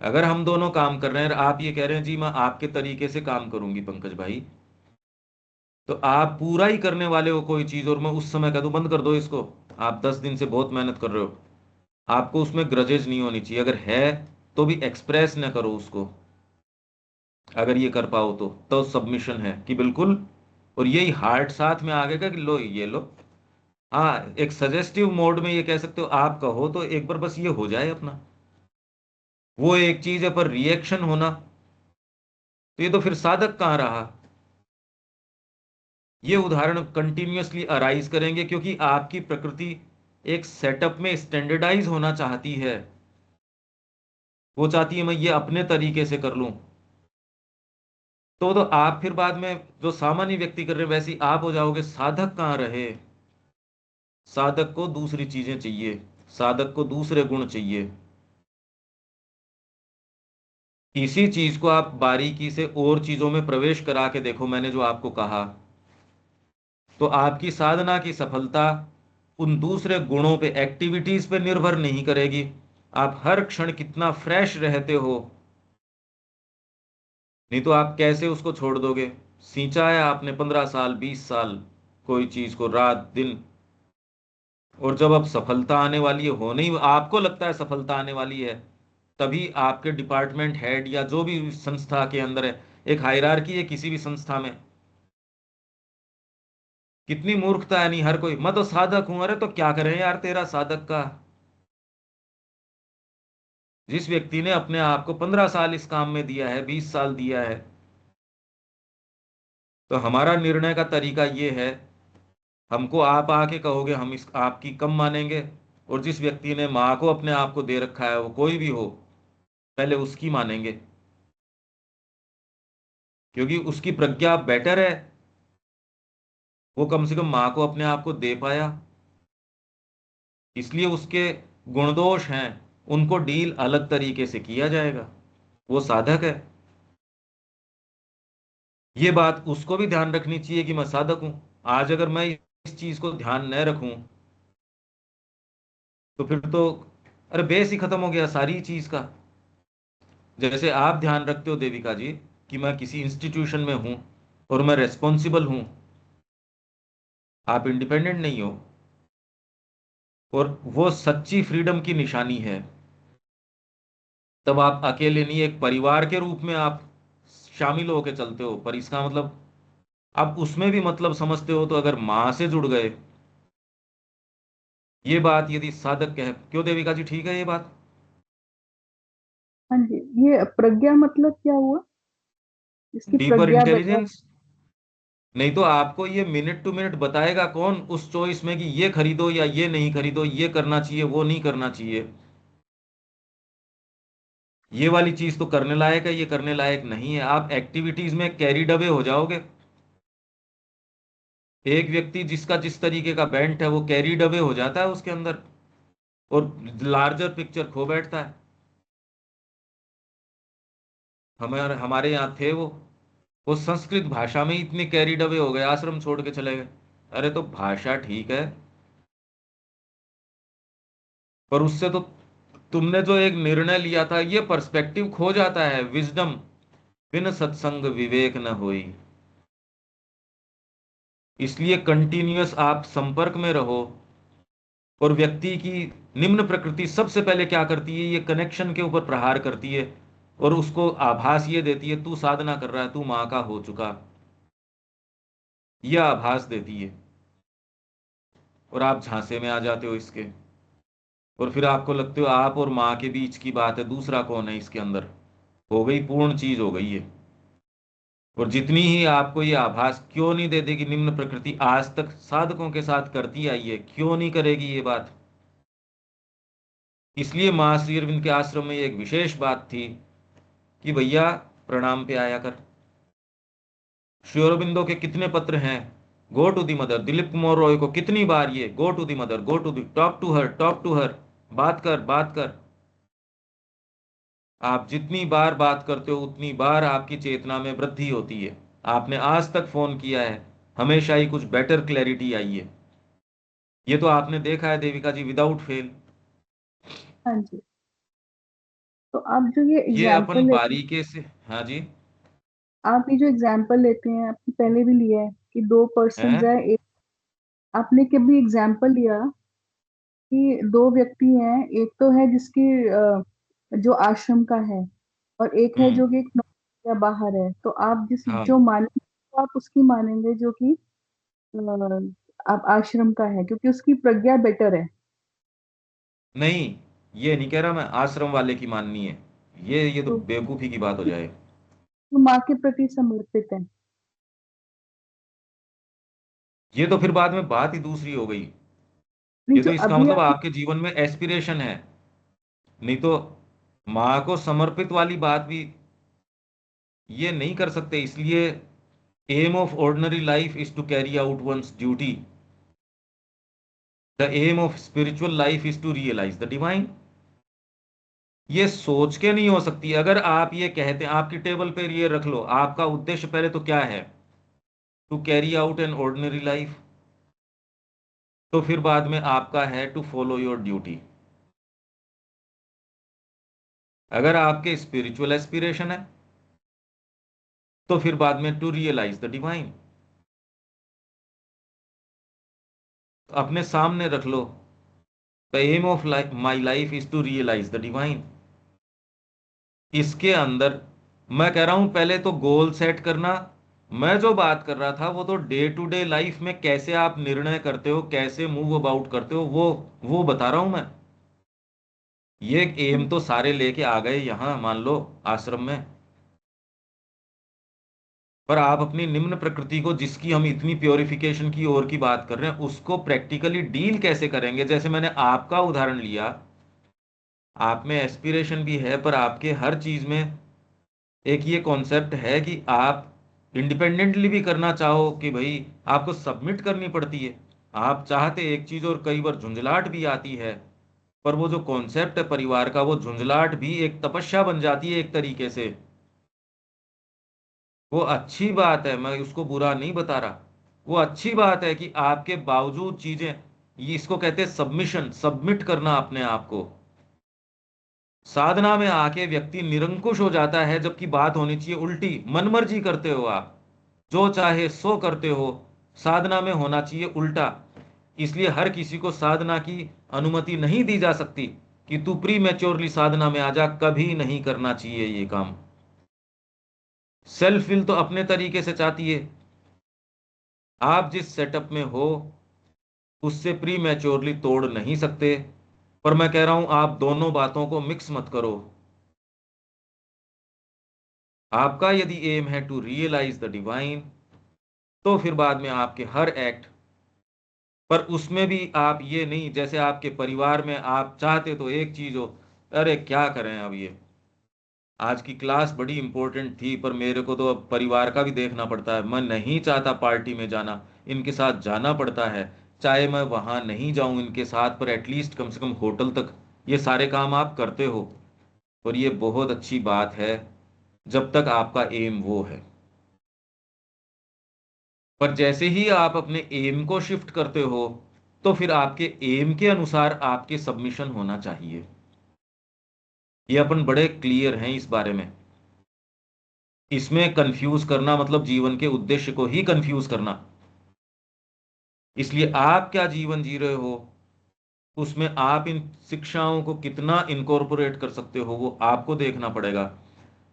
अगर हम दोनों काम कर रहे हैं और आप ये कह रहे हैं जी मैं आपके तरीके से काम करूंगी पंकज भाई, तो आप पूरा ही करने वाले हो कोई चीज और मैं उस समय कह दूं बंद कर दो इसको। आप 10 दिन से बहुत मेहनत कर रहे हो, आपको उसमें ग्रजेज नहीं होनी चाहिए। अगर है तो भी एक्सप्रेस ना करो उसको। अगर ये कर पाओ तो सबमिशन है कि बिल्कुल। और यही हार्ट साथ में आगे का कि लो ये लो। हाँ, एक सजेस्टिव मोड में ये कह सकते हो, आप कहो तो एक बार बस ये हो जाए अपना। वो एक चीज है, पर रिएक्शन होना, तो ये तो फिर साधक कहाँ रहा। ये उदाहरण कंटिन्यूअसली अराइज करेंगे क्योंकि आपकी प्रकृति एक सेटअप में स्टैंडर्डाइज होना चाहती है। वो चाहती है मैं ये अपने तरीके से कर लूं। तो आप फिर बाद में जो सामान्य व्यक्ति कर रहे हैं वैसे ही आप हो जाओगे। साधक कहाँ रहे। साधक को दूसरी चीजें चाहिए, साधक को दूसरे गुण चाहिए। इसी चीज को आप बारीकी से और चीजों में प्रवेश करा के देखो, मैंने जो आपको कहा, तो आपकी साधना की सफलता उन दूसरे गुणों पे, एक्टिविटीज पे निर्भर नहीं करेगी। आप हर क्षण कितना फ्रेश रहते हो, नहीं तो आप कैसे उसको छोड़ दोगे। सींचा है आपने 15 साल 20 साल कोई चीज को, रात दिन, और जब अब सफलता आने वाली है, होने ही आपको लगता है सफलता आने वाली है, तभी आपके डिपार्टमेंट हेड या जो भी संस्था के अंदर है, एक हायरार्की है किसी भी संस्था में, कितनी मूर्खता है, नहीं हर कोई मैं तो साधक हूं। अरे तो क्या करें यार तेरा साधक का। जिस व्यक्ति ने अपने आप को 15 साल इस काम में दिया है, 20 साल दिया है, तो हमारा निर्णय का तरीका ये है, हमको आप आके कहोगे हम इस आपकी कम मानेंगे, और जिस व्यक्ति ने माँ को अपने आप को दे रखा है, वो कोई भी हो, पहले उसकी मानेंगे, क्योंकि उसकी प्रज्ञा बेटर है। वो कम से कम माँ को अपने आप को दे पाया, इसलिए उसके गुण दोष हैं, उनको डील अलग तरीके से किया जाएगा। वो साधक है। ये बात उसको भी ध्यान रखनी चाहिए कि मैं साधक हूं। आज अगर मैं इस चीज को ध्यान न रखूं, तो फिर तो अरे बेस ही खत्म हो गया सारी चीज का। जैसे आप ध्यान रखते हो देविका जी कि मैं किसी इंस्टीट्यूशन में हूं और मैं रेस्पॉन्सिबल हूं, आप इंडिपेंडेंट नहीं हो, और वो सच्ची फ्रीडम की निशानी है। तब आप अकेले नहीं, एक परिवार के रूप में आप शामिल होके चलते हो। पर इसका मतलब आप उसमें भी मतलब समझते हो, तो अगर मां से जुड़ गए, ये बात यदि साधक कहे, क्यों देविका जी, ठीक है ये बात? हाँ जी, ये प्रज्ञा मतलब क्या हुआ? इसकी डीपर प्रज्ञा बेटा। इंटेलिजेंस। नहीं तो आपको ये मिनट टू मिनट बताएगा कौन उस चॉइस में कि ये खरीदो या ये नहीं खरीदो, ये करना चाहिए वो नहीं करना चाहिए। ये वाली चीज तो करने लायक है, ये करने लायक नहीं है। आप एक्टिविटीज में कैरीड अवे हो जाओगे। एक व्यक्ति जिसका जिस तरीके का बेंट है, वो कैरीड अवे हो जाता है उसके अंदर, और लार्जर पिक्चर खो बैठता है। हमारे हमारे यहाँ थे वो संस्कृत भाषा में ही इतने कैरीड अवे हो गए, आश्रम छोड़ के चले गए। अरे तो भाषा ठीक है, पर उससे तो तुमने जो एक निर्णय लिया था, ये पर्सपेक्टिव खो जाता है। विजडम बिन सत्संग विवेक न होई। इसलिए कंटिन्यूअस आप संपर्क में रहो। और व्यक्ति की निम्न प्रकृति सबसे पहले क्या करती है, ये कनेक्शन के ऊपर प्रहार करती है, और उसको आभास ये देती है तू साधना कर रहा है, तू माँ का हो चुका, यह आभास देती है। और आप झांसे में आ जाते हो इसके, और फिर आपको लगते हो आप और माँ के बीच की बात है, दूसरा कौन है इसके अंदर। हो गई, पूर्ण चीज हो गई है। और जितनी ही आपको ये आभास क्यों नहीं दे देगी निम्न प्रकृति, आज तक साधकों के साथ करती आई है, क्यों नहीं करेगी ये बात? इसलिए माँ श्री अरविंद के आश्रम में एक विशेष बात थी कि भैया प्रणाम पे आया कर। श्री अरविंदो के कितने पत्र हैं, go to the mother. Dilip Kumar Roy को कितनी बार ये go to the mother, go to the, talk to her, talk to her, बात कर बात कर। आप जितनी बार बात करते हो, उतनी बार आपकी चेतना में वृद्धि होती है। आपने आज तक फोन किया है, हमेशा ही कुछ बेटर क्लैरिटी आई है। ये तो आपने देखा है देविका जी, विदाउट फेल। हाँ जी, तो आप जो ये ये एग्जाम्पल अपन लेते हैं, बारीके से, हाँ जी, आप ये जो एग्जाम्पल लेते हैं, आपने पहले भी लिया है कि दो पर्सन हैं, है, एक आपने कभी एग्जाम्पल लिया कि दो व्यक्ति हैं, एक तो है जिसकी जो आश्रम का है, और एक है हम्म, जो कि एक या बाहर है। तो आप जिस हाँ, जो मानेंगे, तो आप उसकी मानेंगे जो कि आप आश्रम का है, क्योंकि उसकी प्रज्ञा बेटर है। नहीं, ये नहीं कह रहा मैं आश्रम वाले की माननी है। ये तो तो बेवकूफी की बात हो जाए। जो माँ के प्रति समर्पित है। ये तो फिर बाद में बात ही दूसरी हो गई। नहीं, ये जो तो इसका अभी मतलब आप आपके जीवन में एस्पिरेशन है। नहीं तो माँ को समर्पित वाली बात भी ये नहीं कर सकते। इसलिए aim of ordinary life is to carry out one's duty, the aim of spiritual life is to realise the divine. ये सोच के नहीं हो सकती। अगर आप ये कहते हैं, आपकी टेबल पे ये रख लो, आपका उद्देश्य पहले तो क्या है, to carry out an ordinary life, तो फिर बाद में आपका है टू फॉलो योर ड्यूटी। अगर आपके स्पिरिचुअल एस्पिरेशन है, तो फिर बाद में टू रियलाइज द डिवाइन। अपने सामने रख लो, the aim of my life is to realise the divine. इसके अंदर मैं कह रहा हूं पहले तो गोल सेट करना, मैं जो बात कर रहा था वो तो डे टू डे लाइफ में कैसे आप निर्णय करते हो, कैसे मूव अबाउट करते हो, वो बता रहा हूं मैं। ये एम तो सारे लेके आ गए यहां, मान लो आश्रम में, पर आप अपनी निम्न प्रकृति को, जिसकी हम इतनी प्योरिफिकेशन की ओर की बात कर रहे हैं, उसको प्रैक्टिकली डील कैसे करेंगे? जैसे मैंने आपका उदाहरण लिया, आप में एस्पिरेशन भी है, पर आपके हर चीज में एक ये कॉन्सेप्ट है कि आप इंडिपेंडेंटली भी करना चाहो कि भाई आपको सबमिट करनी पड़ती है। आप चाहते एक चीज और कई बार झुंझलाहट भी आती है, पर वो जो कॉन्सेप्ट है परिवार का, वो झुंझलाहट भी एक तपस्या बन जाती है एक तरीके से। वो अच्छी बात है, मैं उसको बुरा नहीं बता रहा। वो अच्छी बात है कि आपके बावजूद चीजें, ये इसको कहते हैं सबमिशन, सबमिट करना अपने आप को। साधना में आके व्यक्ति निरंकुश हो जाता है, जबकि बात होनी चाहिए उल्टी, मनमर्जी करते हो आप, जो चाहे सो करते हो। साधना में होना चाहिए उल्टा। इसलिए हर किसी को साधना की अनुमति नहीं दी जा सकती कि तू प्री मैच्योरली साधना में आ जा, कभी नहीं करना चाहिए ये काम। सेल्फ विल तो अपने तरीके से चाहती है। आप जिस सेटअप में हो उससे प्री मैच्योरली तोड़ नहीं सकते, पर मैं कह रहा हूं आप दोनों बातों को मिक्स मत करो। आपका यदि एम है टू रियलाइज द डिवाइन, तो फिर बाद में आपके हर एक्ट, पर उसमें भी आप ये नहीं, जैसे आपके परिवार में आप चाहते तो एक चीज हो, अरे क्या करें अब ये, आज की क्लास बड़ी इंपॉर्टेंट थी पर मेरे को तो अब परिवार का भी देखना पड़ता है, मैं नहीं चाहता पार्टी में जाना, इनके साथ जाना पड़ता है, चाहे मैं वहां नहीं जाऊं इनके साथ पर एटलीस्ट कम से कम होटल तक। ये सारे काम आप करते हो, और ये बहुत अच्छी बात है जब तक आपका एम वो है। पर जैसे ही आप अपने एम को शिफ्ट करते हो, तो फिर आपके एम के अनुसार आपके सबमिशन होना चाहिए। ये अपन बड़े क्लियर हैं इस बारे में। इसमें कंफ्यूज करना मतलब जीवन के उद्देश्य को ही कंफ्यूज करना। इसलिए आप क्या जीवन जी रहे हो, उसमें आप इन शिक्षाओं को कितना इनकॉर्पोरेट कर सकते हो, वो आपको देखना पड़ेगा।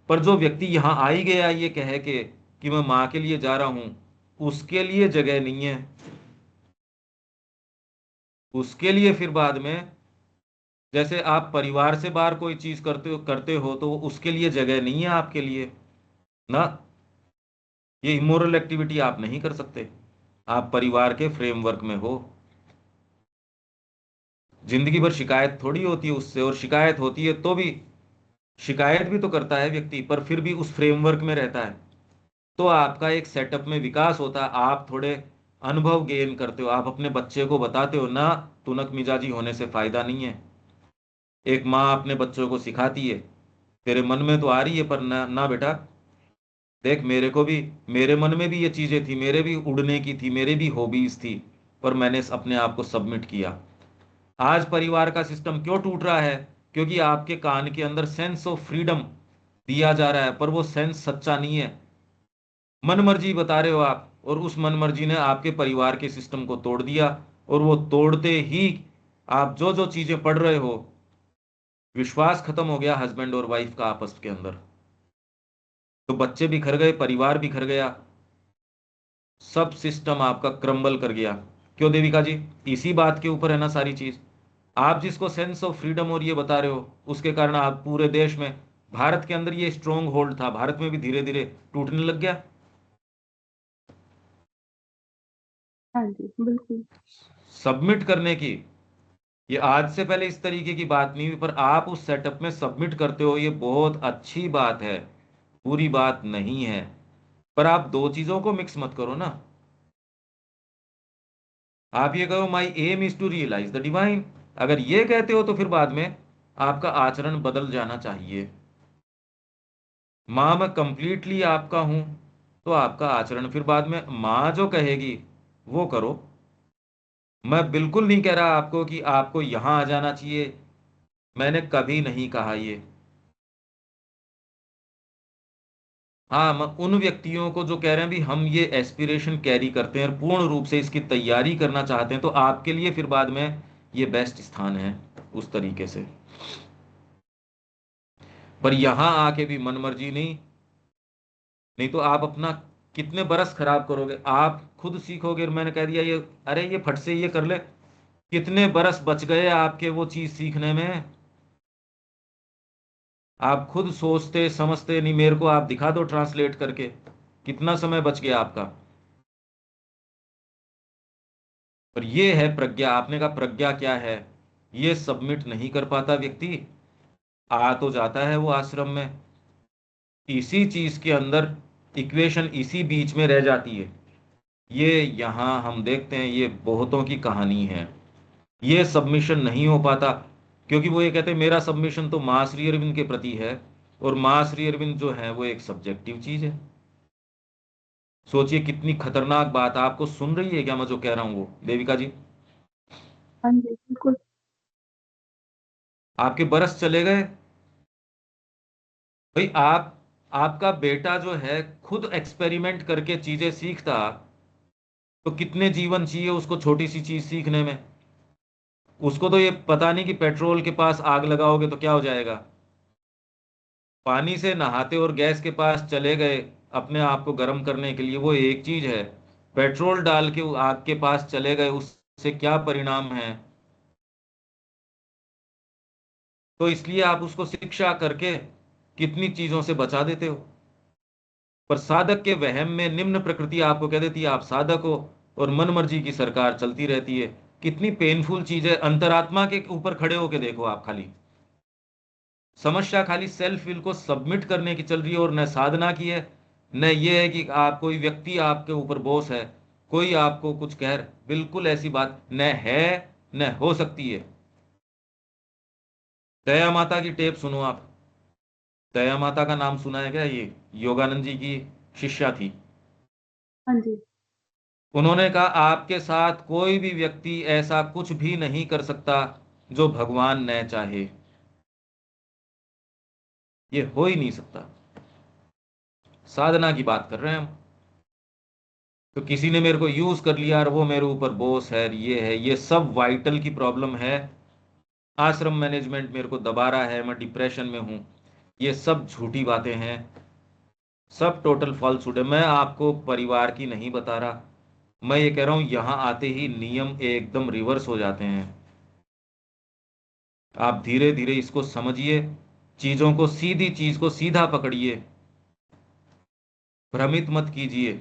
पर जो व्यक्ति यहां आ ही गया ये कह के कि मैं माँ के लिए जा रहा हूं, उसके लिए जगह नहीं है। उसके लिए फिर बाद में, जैसे आप परिवार से बाहर कोई चीज करते हो तो उसके लिए जगह नहीं है आपके लिए ना। ये इमोरल एक्टिविटी आप नहीं कर सकते, आप परिवार के फ्रेमवर्क में हो। जिंदगी भर शिकायत थोड़ी होती है उससे, और शिकायत होती है तो भी, शिकायत भी तो करता है व्यक्ति, पर फिर भी उस फ्रेमवर्क में रहता है। तो आपका एक सेटअप में विकास होता है, आप थोड़े अनुभव गेन करते हो, आप अपने बच्चे को बताते हो ना, तुनक मिजाजी होने से फायदा नहीं है। एक माँ अपने बच्चों को सिखाती है, तेरे मन में तो आ रही है पर ना ना बेटा, देख मेरे को भी, मेरे मन में भी ये चीजें थी, मेरे भी उड़ने की थी, मेरे भी हॉबीज थी, पर मैंने अपने आप को सबमिट किया। आज परिवार का सिस्टम क्यों टूट रहा है? क्योंकि आपके कान के अंदर सेंस ऑफ फ्रीडम दिया जा रहा है, पर वो सेंस सच्चा नहीं है। मन मर्जी बता रहे हो आप, और उस मन मर्जी ने आपके परिवार के सिस्टम को तोड़ दिया। और वो तोड़ते ही आप जो जो चीजें पढ़ रहे हो, विश्वास खत्म हो गया हस्बैंड और वाइफ का आपस के अंदर, तो बच्चे बिखर गए, परिवार बिखर गया, सब सिस्टम आपका क्रम्बल कर गया। क्यों देविका जी? इसी बात के ऊपर है ना सारी चीज। आप जिसको सेंस ऑफ फ्रीडम और ये बता रहे हो, उसके कारण आप पूरे देश में, भारत के अंदर ये स्ट्रोंग होल्ड था, भारत में भी धीरे धीरे टूटने लग गया। हाँ जी, बिल्कुल। सबमिट करने की, ये आज से पहले इस तरीके की बात नहीं हुई, पर आप उस सेटअप में सबमिट करते हो, ये बहुत अच्छी बात है, बुरी बात नहीं है। पर आप दो चीजों को मिक्स मत करो ना। आप ये कहो my aim is to realise the divine, अगर ये कहते हो तो फिर बाद में आपका आचरण बदल जाना चाहिए। माँ मैं कंप्लीटली आपका हूं, तो आपका आचरण फिर बाद में माँ जो कहेगी वो करो। मैं बिल्कुल नहीं कह रहा आपको कि आपको यहां आ जाना चाहिए, मैंने कभी नहीं कहा ये। हाँ, मैं उन व्यक्तियों को जो कह रहे हैं भी हम ये एस्पिरेशन कैरी करते हैं और पूर्ण रूप से इसकी तैयारी करना चाहते हैं, तो आपके लिए फिर बाद में ये बेस्ट स्थान है उस तरीके से। पर यहां आके भी मनमर्जी नहीं, नहीं तो आप अपना कितने बरस खराब करोगे? आप खुद सीखोगे, और मैंने कह दिया ये, अरे ये फट से ये कर ले, कितने बरस बच गए आपके वो चीज सीखने में? आप खुद सोचते समझते नहीं, मेरे को आप दिखा दो ट्रांसलेट करके, कितना समय बच गया आपका। पर ये है प्रज्ञा। आपने कहा प्रज्ञा क्या है? ये सबमिट नहीं कर पाता व्यक्ति, आ तो जाता है वो आश्रम में, इसी चीज के अंदर इक्वेशन इसी बीच में रह जाती है। ये यहाँ हम देखते हैं, ये बहुतों की कहानी है। ये सबमिशन नहीं हो पाता, क्योंकि वो ये कहते हैं मेरा सबमिशन तो मां श्री अरविंद के प्रति है, और मां श्री अरविंद जो है वो एक सब्जेक्टिव चीज है। सोचिए कितनी खतरनाक बात। आपको सुन रही है क्या मैं जो कह रहा हूँ वो, देविका जी? हाँ जी, बिल्कुल। आपके बरस चले गए भाई। आपका बेटा जो है खुद एक्सपेरिमेंट करके चीजें सीखता, तो कितने जीवन चाहिए उसको छोटी सी चीज सीखने में? उसको तो ये पता नहीं कि पेट्रोल के पास आग लगाओगे तो क्या हो जाएगा। पानी से नहाते और गैस के पास चले गए अपने आप को गर्म करने के लिए, वो एक चीज है। पेट्रोल डाल के आग के पास चले गए, उससे क्या परिणाम है? तो इसलिए आप उसको शिक्षा करके कितनी चीजों से बचा देते हो। पर साधक के वहम में निम्न प्रकृति आपको कह देती है आप साधक हो, और मन मर्जी की सरकार चलती रहती है। कितनी पेनफुल चीज है। अंतरात्मा के ऊपर खड़े होके देखो आप, खाली समस्या खाली सेल्फ विल को सबमिट करने की चल रही है, और न साधना की है, न ये है कि आप कोई व्यक्ति आपके ऊपर बॉस है, कोई आपको कुछ कह रहा। बिल्कुल ऐसी बात न है, न हो सकती है। दया माता की टेप सुनो आप। दया माता का नाम सुना है क्या? ये योगानंद जी की शिष्या थी। हाँ जी। उन्होंने कहा आपके साथ कोई भी व्यक्ति ऐसा कुछ भी नहीं कर सकता जो भगवान न चाहे। ये हो ही नहीं सकता। साधना की बात कर रहे हैं हम। तो किसी ने मेरे को यूज कर लिया और वो मेरे ऊपर बॉस है, ये सब वाइटल की प्रॉब्लम है। आश्रम मैनेजमेंट मेरे को दबा रहा है, मैं डिप्रेशन में हूं। ये सब झूठी बातें हैं, सब टोटल फॉल्सहुड है। मैं आपको परिवार की नहीं बता रहा, मैं ये कह रहा हूं यहां आते ही नियम एकदम रिवर्स हो जाते हैं। आप धीरे धीरे इसको समझिए, चीजों को, सीधी चीज को सीधा पकड़िए, भ्रमित मत कीजिए।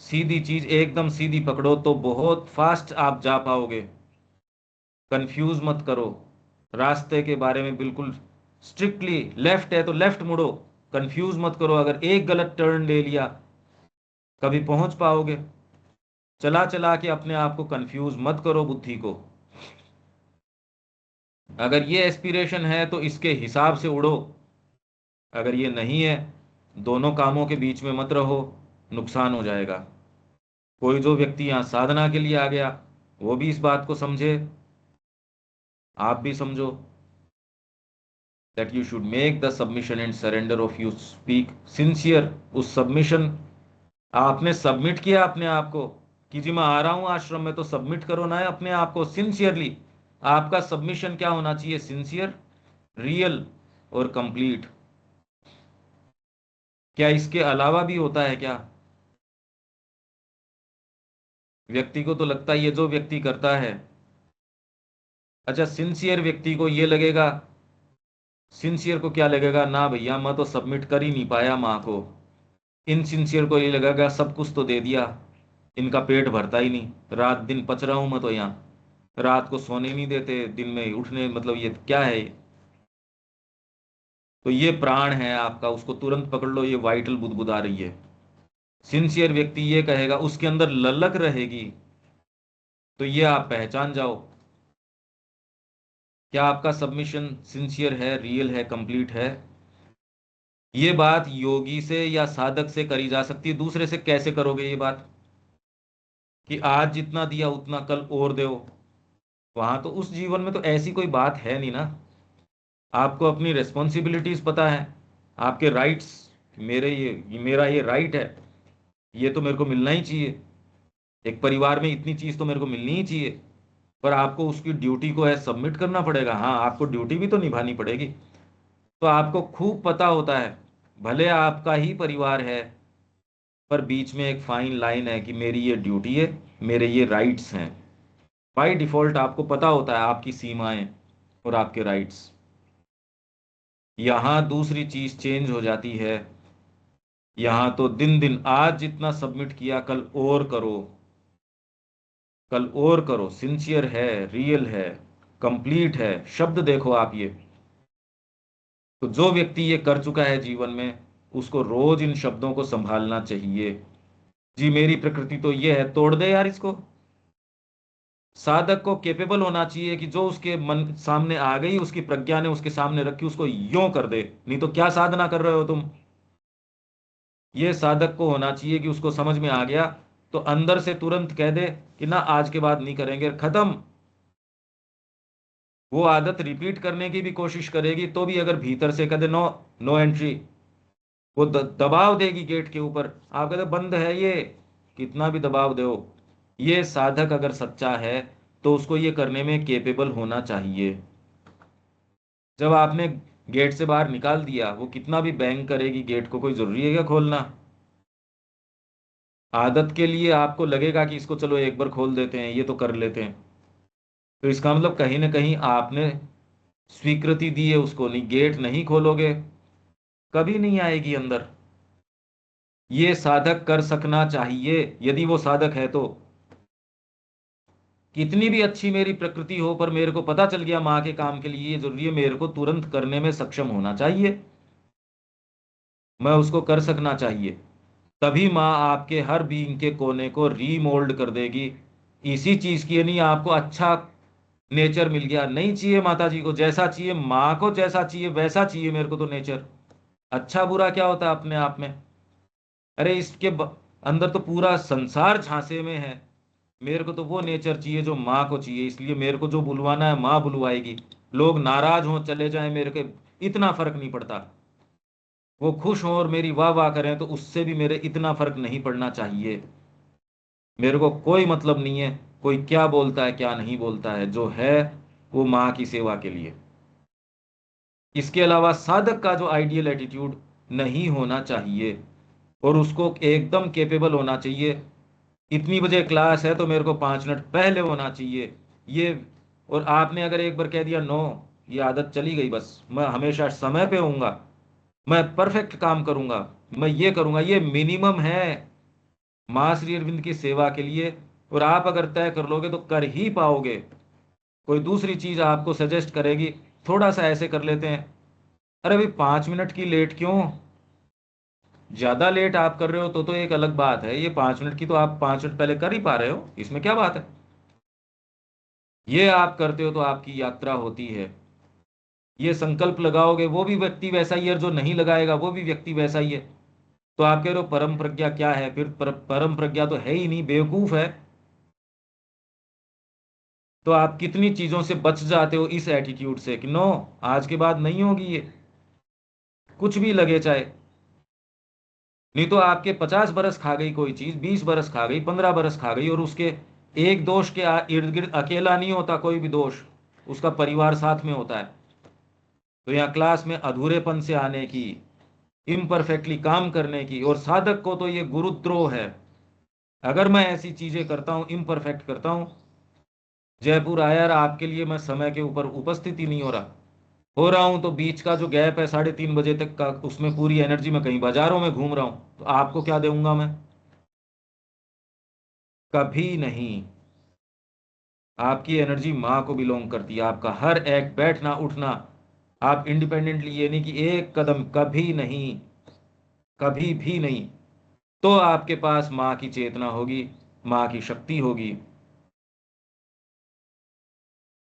सीधी चीज एकदम सीधी पकड़ो तो बहुत फास्ट आप जा पाओगे। कंफ्यूज मत करो रास्ते के बारे में, बिल्कुल स्ट्रिक्टली लेफ्ट है तो लेफ्ट मुड़ो। कंफ्यूज मत करो, अगर एक गलत टर्न ले लिया कभी पहुंच पाओगे। चला चला के अपने आप को कंफ्यूज मत करो बुद्धि को। अगर ये एस्पिरेशन है तो इसके हिसाब से उड़ो, अगर ये नहीं है, दोनों कामों के बीच में मत रहो, नुकसान हो जाएगा। कोई जो व्यक्ति यहाँ साधना के लिए आ गया, वो भी इस बात को समझे, आप भी समझो, that you should make the submission and surrender of you speak sincere। उस सबमिशन, आपने सबमिट किया अपने आप को कि जी मैं आ रहा हूं आश्रम में, तो सबमिट करो ना अपने आप को सिंसियरली। आपका सबमिशन क्या होना चाहिए? सिंसियर, रियल और कंप्लीट। क्या इसके अलावा भी होता है क्या? व्यक्ति को तो लगता है ये जो व्यक्ति करता है, अच्छा सिंसियर व्यक्ति को ये लगेगा, सिंसियर को क्या लगेगा, ना भैया मैं तो सबमिट कर ही नहीं पाया माँ को। इनसिंसियर को ये लगेगा सब कुछ तो दे दिया, इनका पेट भरता ही नहीं, रात दिन पच रहा हूं मैं तो यहाँ, रात को सोने नहीं देते, दिन में उठने, मतलब ये क्या है ये? तो ये प्राण है आपका, उसको तुरंत पकड़ लो, ये वाइटल बुदबुदा रही है। सिंसियर व्यक्ति ये कहेगा, उसके अंदर ललक रहेगी, तो ये आप पहचान जाओ क्या आपका सबमिशन सिंसियर है, रियल है, कंप्लीट है। ये बात योगी से या साधक से करी जा सकती है, दूसरे से कैसे करोगे ये बात? कि आज जितना दिया उतना कल और दो। वहां तो उस जीवन में तो ऐसी कोई बात है नहीं ना। आपको अपनी रिस्पॉन्सिबिलिटीज पता है, आपके राइट्स, मेरे ये मेरा ये राइट है, ये तो मेरे को मिलना ही चाहिए। एक परिवार में इतनी चीज तो मेरे को मिलनी ही चाहिए। पर आपको उसकी ड्यूटी को है सबमिट करना पड़ेगा। हाँ, आपको ड्यूटी भी तो निभानी पड़ेगी। तो आपको खूब पता होता है, भले आपका ही परिवार है, पर बीच में एक फाइन लाइन है कि मेरी ये ड्यूटी है, मेरे ये राइट्स हैं। बाय डिफॉल्ट आपको पता होता है आपकी सीमाएं और आपके राइट्स। यहां दूसरी चीज चेंज हो जाती है। यहां तो दिन दिन आज जितना सबमिट किया कल और करो, कल और करो, सिंसियर है, रियल है, कंप्लीट है, शब्द देखो आप ये। तो जो व्यक्ति ये कर चुका है जीवन में, उसको रोज इन शब्दों को संभालना चाहिए। जी मेरी प्रकृति तो ये है, तोड़ दे यार इसको। साधक को केपेबल होना चाहिए कि जो उसके मन सामने आ गई, उसकी प्रज्ञा ने उसके सामने रखी, उसको यों कर दे। नहीं तो क्या साधना कर रहे हो तुम। ये साधक को होना चाहिए कि उसको समझ में आ गया तो अंदर से तुरंत कह दे कि ना आज के बाद नहीं करेंगे, खत्म। वो आदत रिपीट करने की भी कोशिश करेगी तो भी अगर भीतर से कह दे नो, नो एंट्री, वो दबाव देगी गेट के ऊपर। आप कहते बंद है ये, कितना भी दबाव दो। ये साधक अगर सच्चा है तो उसको ये करने में केपेबल होना चाहिए। जब आपने गेट से बाहर निकाल दिया, वो कितना भी बैंग करेगी गेट को, कोई जरूरी है क्या खोलना। आदत के लिए आपको लगेगा कि इसको चलो एक बार खोल देते हैं, ये तो कर लेते हैं। तो इसका मतलब कहीं ना कहीं आपने स्वीकृति दी है उसको। नहीं, गेट नहीं खोलोगे कभी नहीं आएगी अंदर। ये साधक कर सकना चाहिए यदि वो साधक है तो। कितनी भी अच्छी मेरी प्रकृति हो, पर मेरे को पता चल गया माँ के काम के लिए ये जरूरी है, मेरे को तुरंत करने में सक्षम होना चाहिए, मैं उसको कर सकना चाहिए। तभी माँ आपके हर बीइंग के कोने को रीमोल्ड कर देगी इसी चीज की। नहीं आपको अच्छा नेचर मिल गया, नहीं चाहिए माता जी को जैसा चाहिए, माँ को जैसा चाहिए वैसा चाहिए मेरे को तो नेचर। अच्छा बुरा क्या होता है अपने आप में। अरे इसके अंदर तो पूरा संसार झांसे में है। मेरे को तो वो नेचर चाहिए जो माँ को चाहिए, इसलिए मेरे को जो बुलवाना है माँ बुलवाएगी। लोग नाराज हों चले जाएं मेरे को इतना फर्क नहीं पड़ता। वो खुश हों और मेरी वाह वाह करें तो उससे भी मेरे इतना फर्क नहीं पड़ना चाहिए। मेरे को कोई मतलब नहीं है कोई क्या बोलता है क्या नहीं बोलता है, जो है वो माँ की सेवा के लिए। इसके अलावा साधक का जो आइडियल एटीट्यूड नहीं होना चाहिए, और उसको एकदम केपेबल होना चाहिए। इतनी बजे क्लास है तो मेरे को 5 मिनट पहले होना चाहिए ये। और आपने अगर एक बार कह दिया नो, ये आदत चली गई, बस मैं हमेशा समय पे होऊंगा, मैं परफेक्ट काम करूंगा, मैं ये करूंगा, ये मिनिमम है माँ श्री अरविंद की सेवा के लिए। और आप अगर तय कर लोगे तो कर ही पाओगे। कोई दूसरी चीज आपको सजेस्ट करेगी, थोड़ा सा ऐसे कर लेते हैं, अरे भाई 5 मिनट की लेट क्यों। ज्यादा लेट आप कर रहे हो तो एक अलग बात है, ये 5 मिनट की तो आप 5 मिनट पहले कर ही पा रहे हो, इसमें क्या बात है। ये आप करते हो तो आपकी यात्रा होती है। ये संकल्प लगाओगे वो भी व्यक्ति वैसा ही है, और जो नहीं लगाएगा वो भी व्यक्ति वैसा ही है। तो आप कह रहे हो परम प्रज्ञा क्या है, फिर परम प्रज्ञा तो है ही नहीं, बेवकूफ है। तो आप कितनी चीजों से बच जाते हो इस एटीट्यूड से कि नो, आज के बाद नहीं होगी ये, कुछ भी लगे चाहे। नहीं तो आपके 50 बरस खा गई कोई चीज, 20 बरस खा गई, 15 बरस खा गई, और उसके एक दोष के इर्द गिर्द अकेला नहीं होता कोई भी दोष, उसका परिवार साथ में होता है। तो यहाँ क्लास में अधूरेपन से आने की, इम्परफेक्टली काम करने की, और साधक को तो ये गुरुद्रोह है अगर मैं ऐसी चीजें करता हूँ, इम्परफेक्ट करता हूँ। जयपुर आया और आपके लिए मैं समय के ऊपर उपस्थित ही नहीं हो रहा हूं, तो बीच का जो गैप है 3:30 बजे तक का, उसमें पूरी एनर्जी में कहीं बाजारों में घूम रहा हूं, तो आपको क्या दूंगा मैं। कभी नहीं। आपकी एनर्जी माँ को बिलोंग करती है, आपका हर एक बैठना उठना, आप इंडिपेंडेंटली, ये नहीं कि एक कदम, कभी नहीं, कभी भी नहीं। तो आपके पास माँ की चेतना होगी, माँ की शक्ति होगी।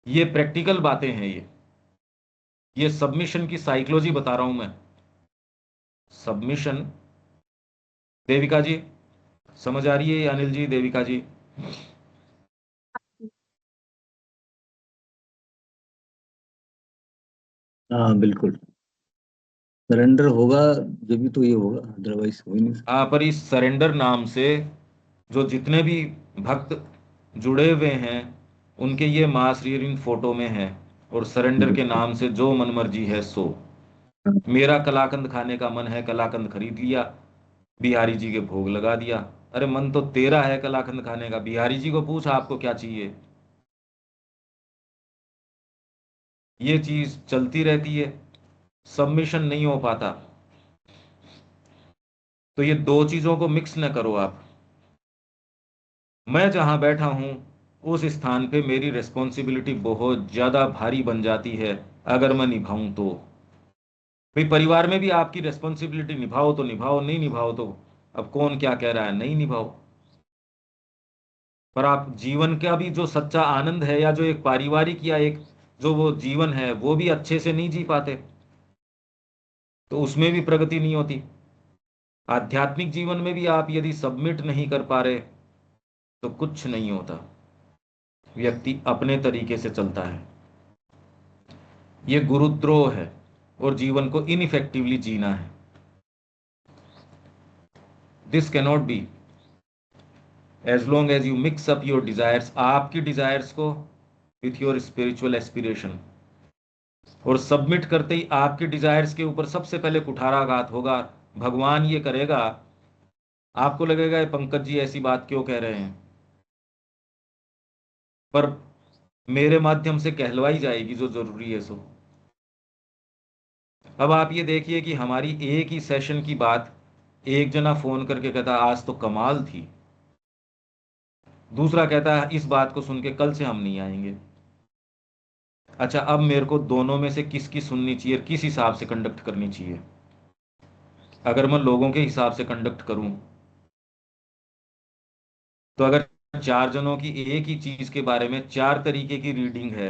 ये प्रैक्टिकल बातें हैं ये सबमिशन की साइकोलॉजी बता रहा हूं मैं। सबमिशन, देविका जी समझ आ रही है, अनिल जी, देविका जी। हाँ बिल्कुल। सरेंडर होगा जब भी तो ये होगा, अदरवाइज हो ही नहीं सकता। पर इस सरेंडर नाम से जो जितने भी भक्त जुड़े हुए हैं, उनके ये माँ श्री अरविंद फोटो में है। और सरेंडर के बिल्कुल। नाम से जो मनमर्जी है सो। हाँ, मेरा कलाकंद खाने का मन है, कलाकंद खरीद लिया, बिहारी जी के भोग लगा दिया। अरे मन तो तेरा है कलाकंद खाने का, बिहारी जी को पूछ आपको क्या चाहिए। ये चीज चलती रहती है, सबमिशन नहीं हो पाता। तो ये दो चीजों को मिक्स न करो आप। मैं जहां बैठा हूं उस स्थान पे मेरी रिस्पॉन्सिबिलिटी बहुत ज्यादा भारी बन जाती है अगर मैं निभाऊं तो। भाई परिवार में भी आपकी रिस्पॉन्सिबिलिटी निभाओ तो निभाओ, नहीं निभाओ तो अब कौन क्या कह रहा है, नहीं निभाओ। पर आप जीवन का भी जो सच्चा आनंद है, या जो एक पारिवारिक या एक जो वो जीवन है, वो भी अच्छे से नहीं जी पाते, तो उसमें भी प्रगति नहीं होती। आध्यात्मिक जीवन में भी आप यदि सबमिट नहीं कर पा रहे तो कुछ नहीं होता। व्यक्ति अपने तरीके से चलता है। ये गुरुद्रोह है और जीवन को इनइफेक्टिवली जीना है। This cannot be as long as you mix up your desires, आपकी डिजायर्स को विथ योर स्पिरिचुअल एस्पिरेशन। और सबमिट करते ही आपके डिजायर्स के ऊपर सबसे पहले कुठाराघात होगा। भगवान ये करेगा, आपको लगेगा ये पंकज जी ऐसी बात क्यों कह रहे हैं, पर मेरे माध्यम से कहलवाई जाएगी जो जरूरी है सो। अब आप ये देखिए कि हमारी एक ही सेशन की बात एक जना फोन करके कहता आज तो कमाल थी, दूसरा कहता है इस बात को सुन के कल से हम नहीं आएंगे। अच्छा, अब मेरे को दोनों में से किसकी सुननी चाहिए, किस हिसाब से कंडक्ट करनी चाहिए? अगर मैं लोगों के हिसाब से कंडक्ट करूं तो अगर चार जनों की एक ही चीज के बारे में चार तरीके की रीडिंग है,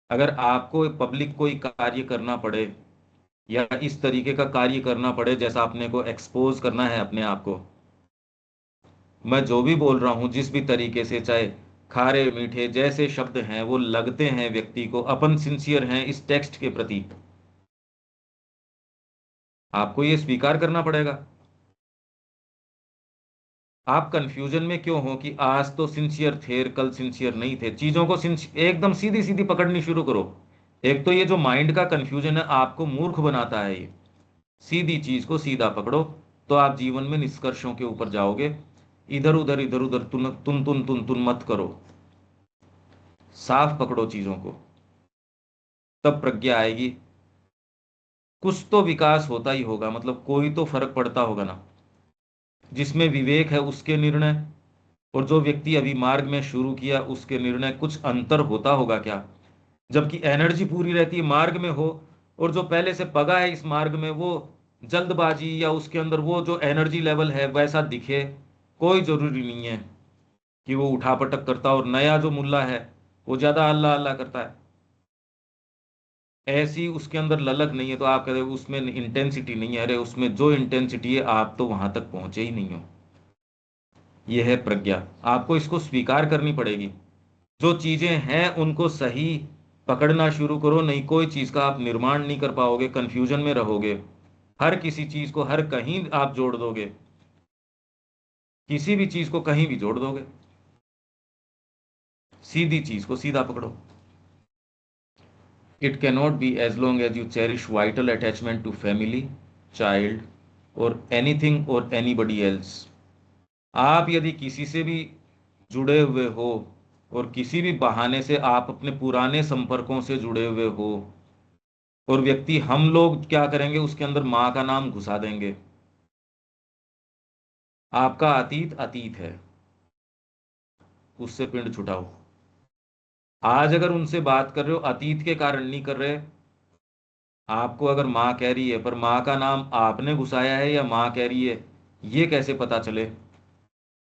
अगर आपको पब्लिक कोई कार्य करना पड़े या इस तरीके का कार्य करना पड़े जैसा अपने को एक्सपोज करना है अपने आप को, मैं जो भी बोल रहा हूं जिस भी तरीके से, चाहे खारे मीठे जैसे शब्द हैं वो लगते हैं व्यक्ति को, अपन सिंसियर हैं इस टेक्स्ट के प्रति, आपको ये स्वीकार करना पड़ेगा। आप कंफ्यूजन में क्यों हो कि आज तो सिंसियर थे कल सिंसियर नहीं थे? चीजों को एकदम सीधी सीधी पकड़नी शुरू करो। एक तो ये जो माइंड का कंफ्यूजन है आपको मूर्ख बनाता है, ये सीधी चीज को सीधा पकड़ो तो आप जीवन में निष्कर्षों के ऊपर जाओगे। इधर उधर तुन मत करो, साफ पकड़ो चीजों को, तब प्रज्ञा आएगी। कुछ तो विकास होता ही होगा, मतलब कोई तो फर्क पड़ता होगा ना। जिसमें विवेक है उसके निर्णय और जो व्यक्ति अभी मार्ग में शुरू किया उसके निर्णय, कुछ अंतर होता होगा क्या? जबकि एनर्जी पूरी रहती है मार्ग में हो, और जो पहले से पगा है इस मार्ग में वो जल्दबाजी या उसके अंदर वो जो एनर्जी लेवल है वैसा दिखे, कोई जरूरी नहीं है कि वो उठापटक करता और नया जो मुल्ला है वो ज्यादा अल्लाह अल्लाह करता है। ऐसी उसके अंदर ललक नहीं है तो आप कहते हो उसमें इंटेंसिटी नहीं है। अरे उसमें जो इंटेंसिटी है आप तो वहां तक पहुंचे ही नहीं हो। यह है प्रज्ञा, आपको इसको स्वीकार करनी पड़ेगी। जो चीजें हैं उनको सही पकड़ना शुरू करो, नहीं कोई चीज का आप निर्माण नहीं कर पाओगे, कंफ्यूजन में रहोगे। हर किसी चीज को हर कहीं आप जोड़ दोगे, किसी भी चीज को कहीं भी जोड़ दोगे। सीधी चीज को सीधा पकड़ो। It cannot be as long as you cherish vital attachment to family, child और एनीथिंग और एनीबडी एल्स। आप यदि किसी से भी जुड़े हुए हो और किसी भी बहाने से आप अपने पुराने संपर्कों से जुड़े हुए हो, और व्यक्ति हम लोग क्या करेंगे उसके अंदर माँ का नाम घुसा देंगे। आपका अतीत अतीत है, उससे पिंड छुटाओ। आज अगर उनसे बात कर रहे हो अतीत के कारण नहीं कर रहे। आपको अगर माँ कह रही है पर माँ का नाम आपने घुसाया है या माँ कह रही है, ये कैसे पता चले?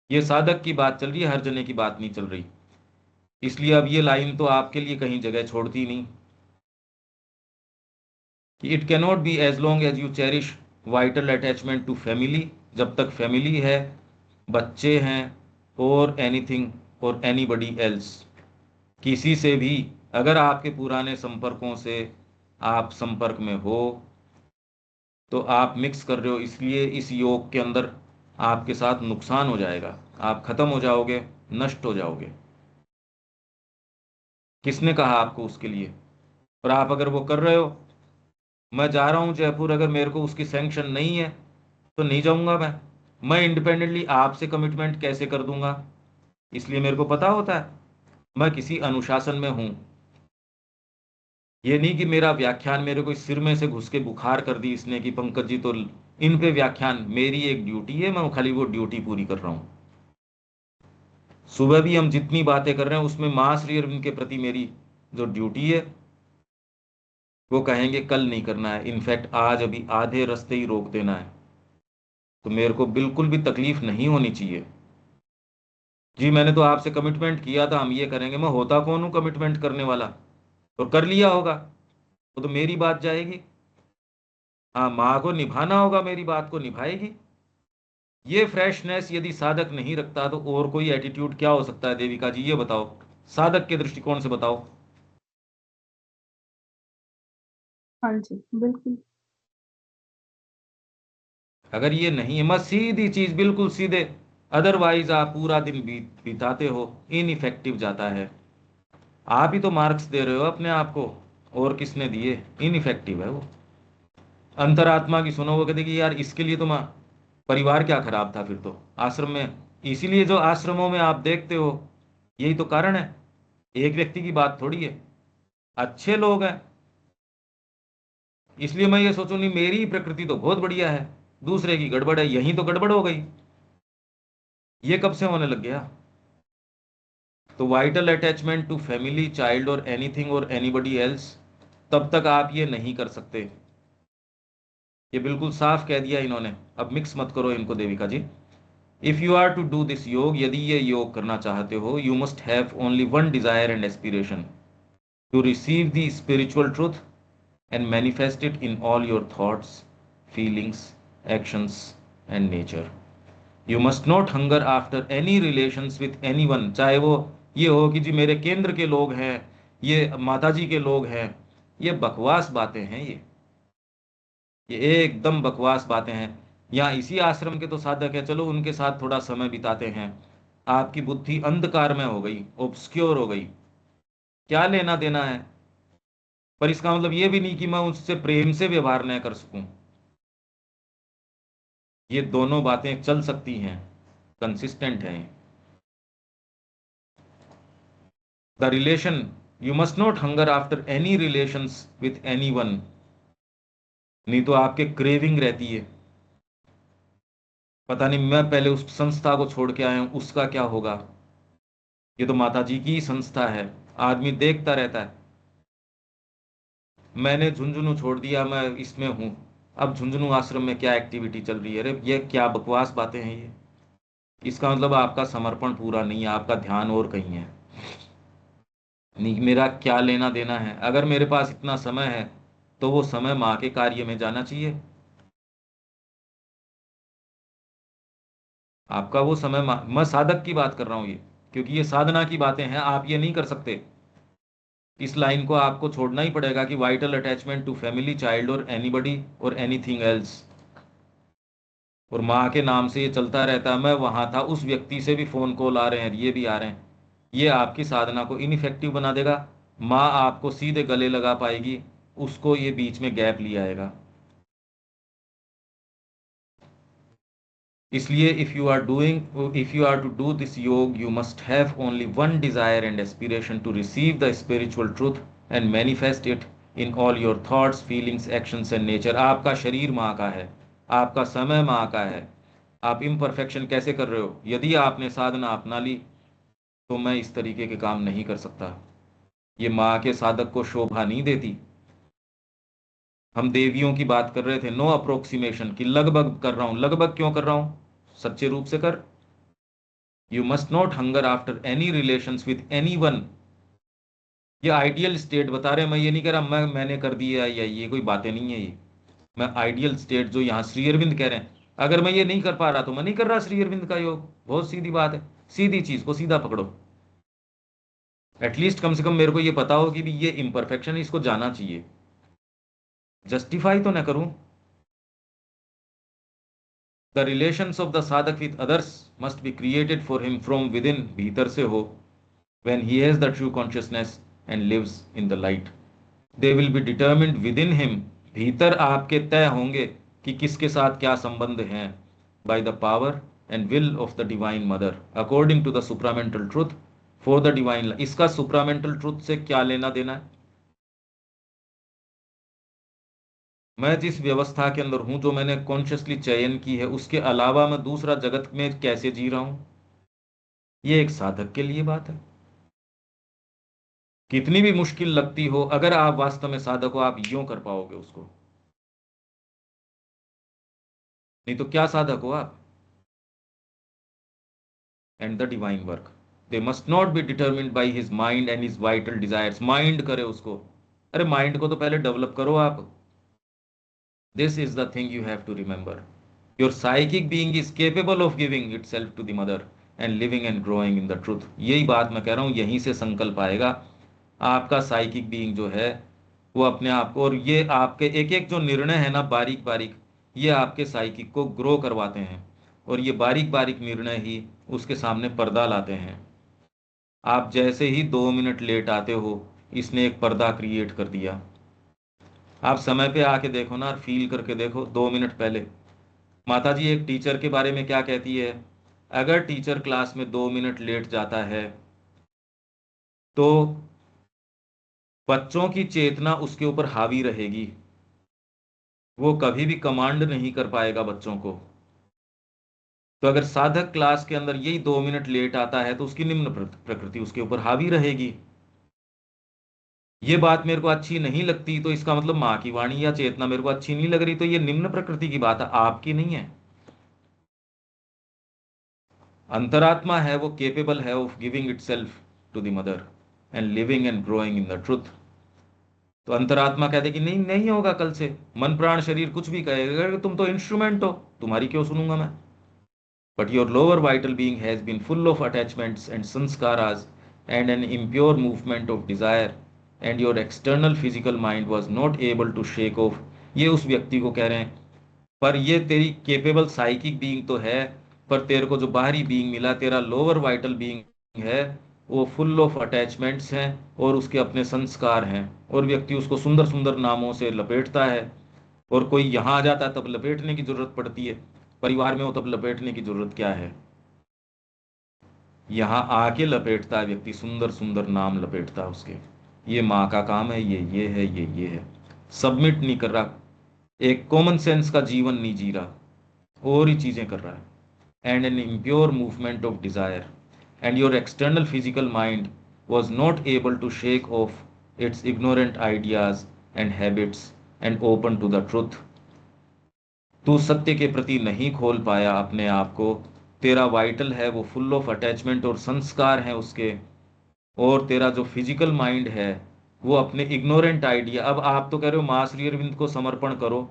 ये साधक की बात चल रही है, हर जने की बात नहीं चल रही। इसलिए अब ये लाइन तो आपके लिए कहीं जगह छोड़ती नहीं कि it cannot be as long as you cherish vital attachment to family. जब तक फैमिली है, बच्चे हैं और एनीथिंग और एनीबडी एल्स, किसी से भी अगर आपके पुराने संपर्कों से आप संपर्क में हो तो आप मिक्स कर रहे हो। इसलिए इस योग के अंदर आपके साथ नुकसान हो जाएगा, आप खत्म हो जाओगे, नष्ट हो जाओगे। किसने कहा आपको उसके लिए? पर आप अगर वो कर रहे हो, मैं जा रहा हूं जयपुर, अगर मेरे को उसकी सैंक्शन नहीं है तो नहीं जाऊंगा मैं इंडिपेंडेंटली आपसे कमिटमेंट कैसे कर दूंगा? इसलिए मेरे को पता होता है मैं किसी अनुशासन में हूं। ये नहीं कि मेरा व्याख्यान मेरे को सिर में से घुस के बुखार कर दी इसने कि पंकज जी तो इन पे व्याख्यान, मेरी एक ड्यूटी है, मैं खाली वो ड्यूटी पूरी कर रहा हूं। सुबह भी हम जितनी बातें कर रहे हैं उसमें मां श्री अरविंद के प्रति मेरी जो ड्यूटी है, वो कहेंगे कल नहीं करना है, इनफैक्ट आज अभी आधे रास्ते ही रोक देना है, तो मेरे को बिल्कुल भी तकलीफ नहीं होनी चाहिए। जी मैंने तो आपसे कमिटमेंट किया था हम ये करेंगे, मैं होता कौन हूं कमिटमेंट करने वाला? तो कर लिया होगा तो मेरी बात जाएगी। हाँ, माँ को निभाना होगा, मेरी बात को निभाएगी। ये फ्रेशनेस यदि साधक नहीं रखता तो और कोई एटीट्यूड क्या हो सकता है देविका जी, ये बताओ, साधक के दृष्टिकोण से बताओ। हाँ जी, बिल्कुल। अगर ये नहीं है, मैं सीधी चीज बिल्कुल सीधे, अदरवाइज आप पूरा दिन बिताते हो, इनइफेक्टिव जाता है। आप ही तो मार्क्स दे रहे हो अपने आप को, और किसने दिए? इनइफेक्टिव है वो। अंतरात्मा की सुनो, वो कहते कि यार इसके लिए तो मैं, परिवार क्या खराब था फिर तो आश्रम में। इसीलिए जो आश्रमों में आप देखते हो, यही तो कारण है, एक व्यक्ति की बात थोड़ी है, अच्छे लोग हैं। इसलिए मैं ये सोचूं नहीं मेरी प्रकृति तो बहुत बढ़िया है, दूसरे की गड़बड़ है, यही तो गड़बड़ हो गई। ये कब से होने लग गया? तो vital attachment to family, child और एनीथिंग और एनीबडी एल्स, तब तक आप ये नहीं कर सकते। ये बिल्कुल साफ कह दिया इन्होंने, अब मिक्स मत करो इनको Devika ji. If you are to do this yoga, यदि ये योग करना चाहते हो, you must have only one desire and aspiration, to receive the spiritual truth and manifest it in all your thoughts, feelings, actions, and nature. You must not hunger after any relations with anyone, चाहे वो ये हो कि जी मेरे केंद्र के लोग हैं, ये माता जी के लोग हैं। ये बकवास बातें हैं ये एकदम बकवास बातें हैं। यहाँ इसी आश्रम के तो साधक है, चलो उनके साथ थोड़ा समय बिताते हैं। आपकी बुद्धि अंधकार में हो गई, ऑब्सक्योर हो गई, क्या लेना देना है? पर इसका मतलब ये भी नहीं कि मैं उससे प्रेम से व्यवहार न कर सकूं। ये दोनों बातें चल सकती हैं, कंसिस्टेंट हैं। The relation, you must not hunger after any relations with any one, नहीं तो आपके क्रेविंग रहती है, पता नहीं मैं पहले उस संस्था को छोड़ के आया हूं, उसका क्या होगा? ये तो माता जी की ही संस्था है, आदमी देखता रहता है। मैंने झुंझुनू छोड़ दिया, मैं इसमें हूं, अब झुंझुनू आश्रम में क्या एक्टिविटी चल रही है? अरे ये क्या बकवास बातें हैं ये। इसका मतलब आपका समर्पण पूरा नहीं है, आपका ध्यान और कहीं है। नहीं, मेरा क्या लेना देना है? अगर मेरे पास इतना समय है तो वो समय माँ के कार्य में जाना चाहिए। आपका वो समय मैं साधक की बात कर रहा हूँ ये, क्योंकि ये साधना की बातें हैं, आप ये नहीं कर सकते। इस लाइन को आपको छोड़ना ही पड़ेगा कि vital attachment to family, child और एनीबडी और एनीथिंग एल्स, और माँ के नाम से ये चलता रहता है। मैं वहां था, उस व्यक्ति से भी फोन कॉल आ रहे हैं, ये भी आ रहे हैं। ये आपकी साधना को इनइफेक्टिव बना देगा। माँ आपको सीधे गले लगा पाएगी, उसको ये बीच में गैप ले आएगा। इसलिए if you are to do this yoga, you must have only one desire and aspiration, to receive the spiritual truth and manifest it in all your thoughts, feelings, actions and nature. आपका शरीर माँ का है, आपका समय माँ का है। आप इम्परफेक्शन कैसे कर रहे हो? यदि आपने साधना अपना ली तो मैं इस तरीके के काम नहीं कर सकता, ये माँ के साधक को शोभा नहीं देती। हम देवियों की बात कर रहे थे, नो अप्रोक्सीमेशन, की लगभग कर रहा हूं, लगभग क्यों कर रहा हूं? सच्चे रूप से कर। You must not hunger after any relations with any one. ये आइडियल स्टेट बता रहे हैं, मैं ये नहीं कह रहा मैंने कर दिया या ये कोई बातें नहीं है ये। मैं आइडियल स्टेट जो यहाँ श्री अरविंद कह रहे हैं, अगर मैं ये नहीं कर पा रहा तो मैं नहीं कर रहा श्री अरविंद का योग, बहुत सीधी बात है। सीधी चीज को सीधा पकड़ो। एटलीस्ट कम से कम मेरे को ये पता हो कि भी ये इम्परफेक्शन, इसको जाना चाहिए, जस्टिफाई तो ना करूं। द रिलेशंस ऑफ द साधक with others must be created for him from with in, भीतर से हो, when he has the true consciousness and lives in the light, they will be determined within him, भीतर आपके तय होंगे कि किसके साथ क्या संबंध हैं, by the power and will of the divine mother according to the supramental truth for the divine. इसका सुप्रामेंटल ट्रुथ से क्या लेना देना है? मैं जिस व्यवस्था के अंदर हूं, जो मैंने कॉन्शियसली चयन की है, उसके अलावा मैं दूसरा जगत में कैसे जी रहा हूं, ये एक साधक के लिए बात है। कितनी भी मुश्किल लगती हो, अगर आप वास्तव में साधक हो, आप यूं कर पाओगे उसको। नहीं तो क्या साधक हो आप? And the divine work they must not be determined by his mind and his vital desires. Mind करे उसको, अरे माइंड को तो पहले डेवलप करो आप। This is the thing you have to remember. Your psychic being is capable of giving itself to the mother and living and growing in the truth. यही बात मैं कह रहा हूं, यहीं से संकल्प आएगा। आपका साइकिक बीइंग जो है वो अपने आप को, और ये आपके एक एक जो निर्णय है ना, बारीक बारीक, ये आपके साइकिक को ग्रो करवाते हैं, और ये बारीक बारीक निर्णय ही उसके सामने पर्दा लाते हैं। आप जैसे ही 2 मिनट लेट आते हो, इसने एक पर्दा क्रिएट कर दिया। आप समय पे आके देखो ना, और फील करके देखो 2 मिनट पहले। माता जी एक टीचर के बारे में क्या कहती है? अगर टीचर क्लास में 2 मिनट लेट जाता है तो बच्चों की चेतना उसके ऊपर हावी रहेगी, वो कभी भी कमांड नहीं कर पाएगा बच्चों को। तो अगर साधक क्लास के अंदर यही 2 मिनट लेट आता है तो उसकी निम्न प्रकृति उसके ऊपर हावी रहेगी। ये बात मेरे को अच्छी नहीं लगती, तो इसका मतलब माँ की वाणी या चेतना मेरे को अच्छी नहीं लग रही, तो ये निम्न प्रकृति की बात है, आपकी नहीं है। अंतरात्मा है वो केपेबल है of giving itself to the mother and living and growing in the truth. तो अंतरात्मा कहते कि नहीं, नहीं होगा कल से। मन प्राण शरीर कुछ भी कहेगा कि तुम तो इंस्ट्रूमेंट हो, तुम्हारी क्यों सुनूंगा मैं। But your lower vital being has been full of attachments and samskaras and an impure movement of desire and your external physical mind was not able to shake off. ये उस व्यक्ति को कह रहे हैं, पर ये तेरी केपेबल साइकिक बीइंग तो है, पर तेरे को जो बाहरी बीइंग मिला, तेरा लोअर वाइटल बीइंग है, वो फुल ऑफ अटैचमेंट्स हैं और उसके अपने संस्कार हैं। और व्यक्ति उसको सुंदर सुंदर नामों से लपेटता है, और कोई यहाँ आ जाता है तब लपेटने की जरूरत पड़ती है, परिवार में हो तब लपेटने की जरूरत क्या है। यहाँ आके लपेटता है व्यक्ति, सुंदर सुंदर नाम लपेटता है उसके। ये माँ का काम है, ये है, ये है। सबमिट नहीं कर रहा, एक कॉमन सेंस का जीवन नहीं जी रहा, और ही चीजें कर रहा है। And an impure movement of desire and your external physical mind was not able to shake off its ignorant ideas and habits and open to the truth. तू सत्य के प्रति नहीं खोल पाया अपने आप को, तेरा वाइटल है वो फुल ऑफ अटैचमेंट और संस्कार हैं उसके, और तेरा जो फिजिकल माइंड है वो अपने इग्नोरेंट आइडिया। अब आप तो कह रहे हो माँ श्री अरविंद को समर्पण करो,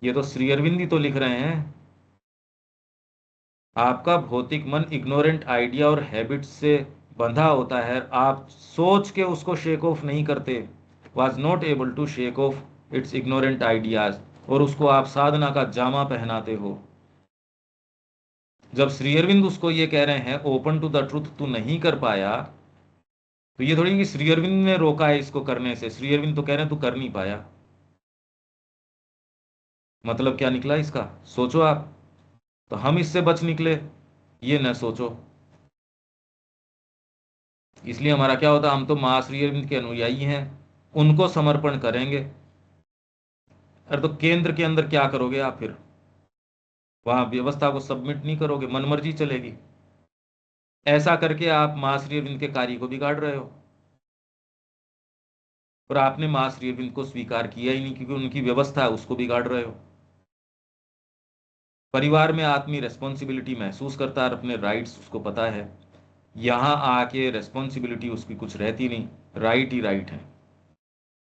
ये तो श्री अरविंद ही तो लिख रहे हैं। आपका भौतिक मन इग्नोरेंट आइडिया और हैबिट्स से बंधा होता है, आप सोच के उसको शेक ऑफ नहीं करते। Was not able to shake off its ignorant ideas, और उसको आप साधना का जामा पहनाते हो। जब श्री अरविंद उसको ये कह रहे हैं ओपन टू द ट्रुथ तू नहीं कर पाया, तो ये थोड़ी कि श्री अरविंद ने रोका है इसको करने से। श्री अरविंद तो कह रहे हैं तू कर नहीं पाया। मतलब क्या निकला इसका, सोचो आप। तो हम इससे बच निकले, ये न सोचो। इसलिए हमारा क्या होता, हम तो माँ श्री अरविंद के अनुयायी हैं, उनको समर्पण करेंगे। अरे तो केंद्र के अंदर क्या करोगे आप फिर? वहां व्यवस्था को सबमिट नहीं करोगे, मनमर्जी चलेगी। ऐसा करके आप माँ श्री अरविंद के कार्य को बिगाड़ रहे हो। और आपने माँ श्री अरविंद को स्वीकार किया ही नहीं, क्योंकि उनकी व्यवस्था है उसको बिगाड़ रहे हो। परिवार में आदमी रेस्पॉन्सिबिलिटी महसूस करता है, अपने राइट्स उसको पता है। यहाँ आके रेस्पॉन्सिबिलिटी उसकी कुछ रहती नहीं, राइट ही राइट है।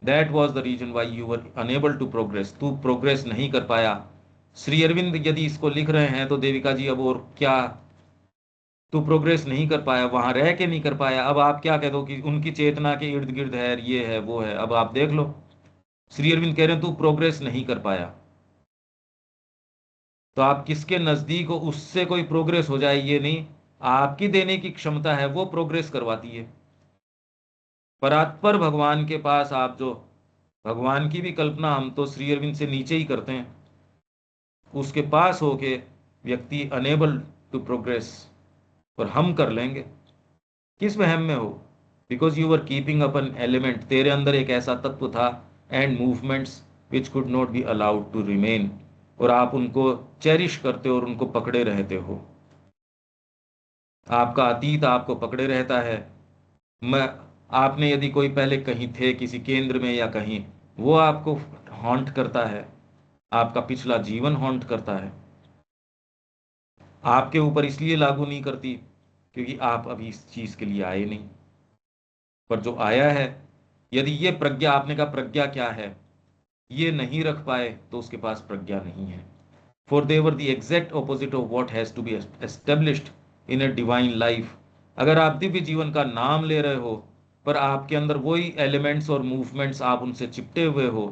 That was the reason why you were unable to progress. तू प्रोग्रेस नहीं कर पाया। श्री अरविंद यदि इसको लिख रहे हैं तो देविका जी अब और क्या, तू प्रोग्रेस नहीं कर पाया, वहां रह के नहीं कर पाया। अब आप क्या कह दो कि उनकी चेतना के इर्द गिर्द है, ये है वो है। अब आप देख लो, श्री अरविंद कह रहे हैं तू प्रोग्रेस नहीं कर पाया, तो आप किसके नजदीक हो उससे कोई प्रोग्रेस हो जाए ये नहीं, आपकी देने की क्षमता है वो प्रोग्रेस करवाती है। परात्पर भगवान के पास आप जो, भगवान की भी कल्पना हम तो श्री अरविंद से नीचे ही करते हैं। उसके पास होके व्यक्ति अनेबल टू प्रोग्रेस, और हम कर लेंगे। किस वहम में हो? Because you were keeping up an element, तेरे अंदर एक ऐसा तत्व था, and movements which could not be allowed to remain, और आप उनको चेरिश करते हो और उनको पकड़े रहते हो। आपका अतीत आपको पकड़े रहता है। मैं आपने यदि कोई पहले कहीं थे किसी केंद्र में या कहीं, वो आपको हॉन्ट करता है, आपका पिछला जीवन हॉन्ट करता है। आपके ऊपर इसलिए लागू नहीं करती क्योंकि आप अभी इस चीज के लिए आए नहीं। पर जो आया है, यदि ये प्रज्ञा, आपने कहा प्रज्ञा क्या है, ये नहीं रख पाए तो उसके पास प्रज्ञा नहीं है। For they were the exact opposite of what has to be established in a divine life. अगर आप दिव्य जीवन का नाम ले रहे हो पर आपके अंदर वही एलिमेंट्स और मूवमेंट्स आप उनसे चिपटे हुए हो,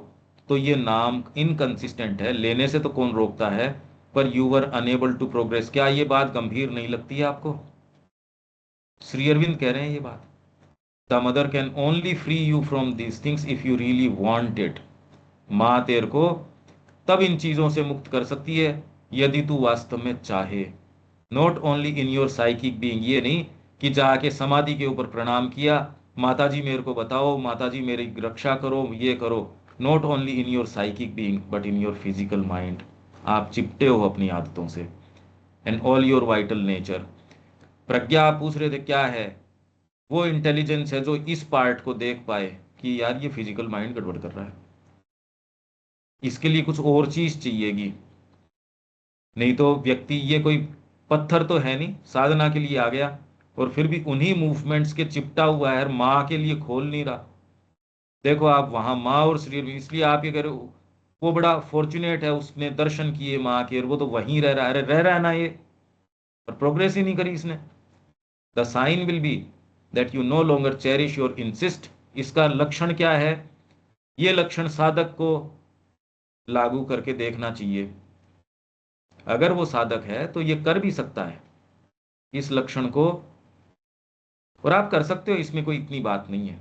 तो ये नाम इनकंसिस्टेंट है। लेने से तो कौन रोकता है, पर you were unable to progress. क्या ये बात गंभीर नहीं लगती है आपको? श्री अरविंद कह रहे हैं ये बात। The mother can only free you from these things if you really want it. माँ तेरे को तब इन चीजों से मुक्त कर सकती है यदि तू वास्तव में चाहे। Not only in your psychic being, ये नहीं कि जाके समाधि के ऊपर प्रणाम किया, माता जी मेरे को बताओ, माता जी मेरी रक्षा करो, ये करो। Not only in your psychic being but in your physical mind. आप चिपटे हो अपनी आदतों से, and all your vital nature. Pragya आप पूछ रहे थे क्या है? वो इंटेलिजेंस है जो इस पार्ट को देख पाए कि यार ये फिजिकल माइंड गड़बड़ कर रहा है, इसके लिए कुछ और चीज चाहिएगी। नहीं तो व्यक्ति ये कोई पत्थर तो है नहीं, साधना के लिए आ गया और फिर भी उन्हीं मूवमेंट्स के चिपटा हुआ है, माँ के लिए खोल नहीं रहा। देखो आप वहां माँ और शरीर में, इसलिए आप ये कह रहे हो वो बड़ा फॉर्चुनेट है, उसने दर्शन किए माँ के और वो तो वहीं रह रहा है। अरे रह रहा है ना ये, पर प्रोग्रेस ही नहीं करी इसने। The sign will be that you no longer cherish your insist. इसका लक्षण क्या है? ये लक्षण साधक को लागू करके देखना चाहिए। अगर वो साधक है तो ये कर भी सकता है इस लक्षण को, और आप कर सकते हो, इसमें कोई इतनी बात नहीं है।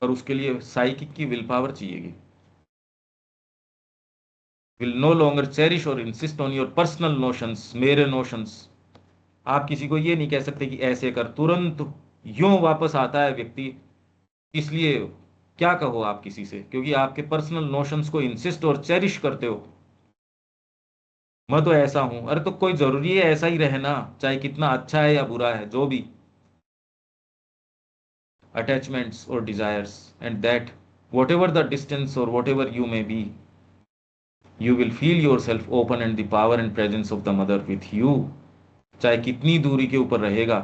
पर उसके लिए साइकिक की विल पावर चाहिएगी। विल नो लॉन्गर चेरिश और insist on your personal notions, मेरे नोशंस। आप किसी को ये नहीं कह सकते कि ऐसे कर, तुरंत यूं वापस आता है व्यक्ति। इसलिए क्या कहो आप किसी से, क्योंकि आपके पर्सनल नोशंस को इंसिस्ट और चेरिश करते हो। मैं तो ऐसा हूं, अरे तो कोई जरूरी है ऐसा ही रहना, चाहे कितना अच्छा है या बुरा है, जो भी attachments or desires, and that whatever the distance or whatever you may be, you will feel yourself open and the power and presence of the mother with you। चाहे कितनी दूरी के ऊपर रहेगा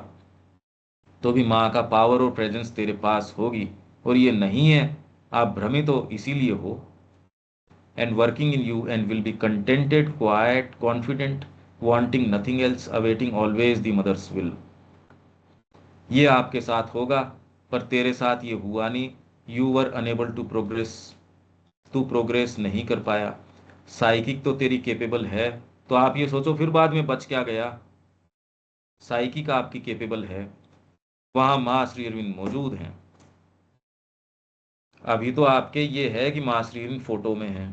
तो भी माँ का पावर और प्रेजेंस तेरे पास होगी। और ये नहीं है, आप भ्रमित हो इसीलिए हो, and working in you and will be contented, quite, confident, wanting nothing else, awaiting always the mother's will. ये आपके साथ होगा, पर तेरे साथ ये हुआ नहीं। You were unable to progress, तू प्रोग्रेस नहीं कर पाया। साइकिक तो तेरी केपेबल है, तो आप ये सोचो फिर बाद में बच क्या गया। साइकिक आपकी केपेबल है, वहां माँ श्री अरविंद मौजूद हैं। अभी तो आपके ये है कि माँ श्री अरविंद फोटो में है,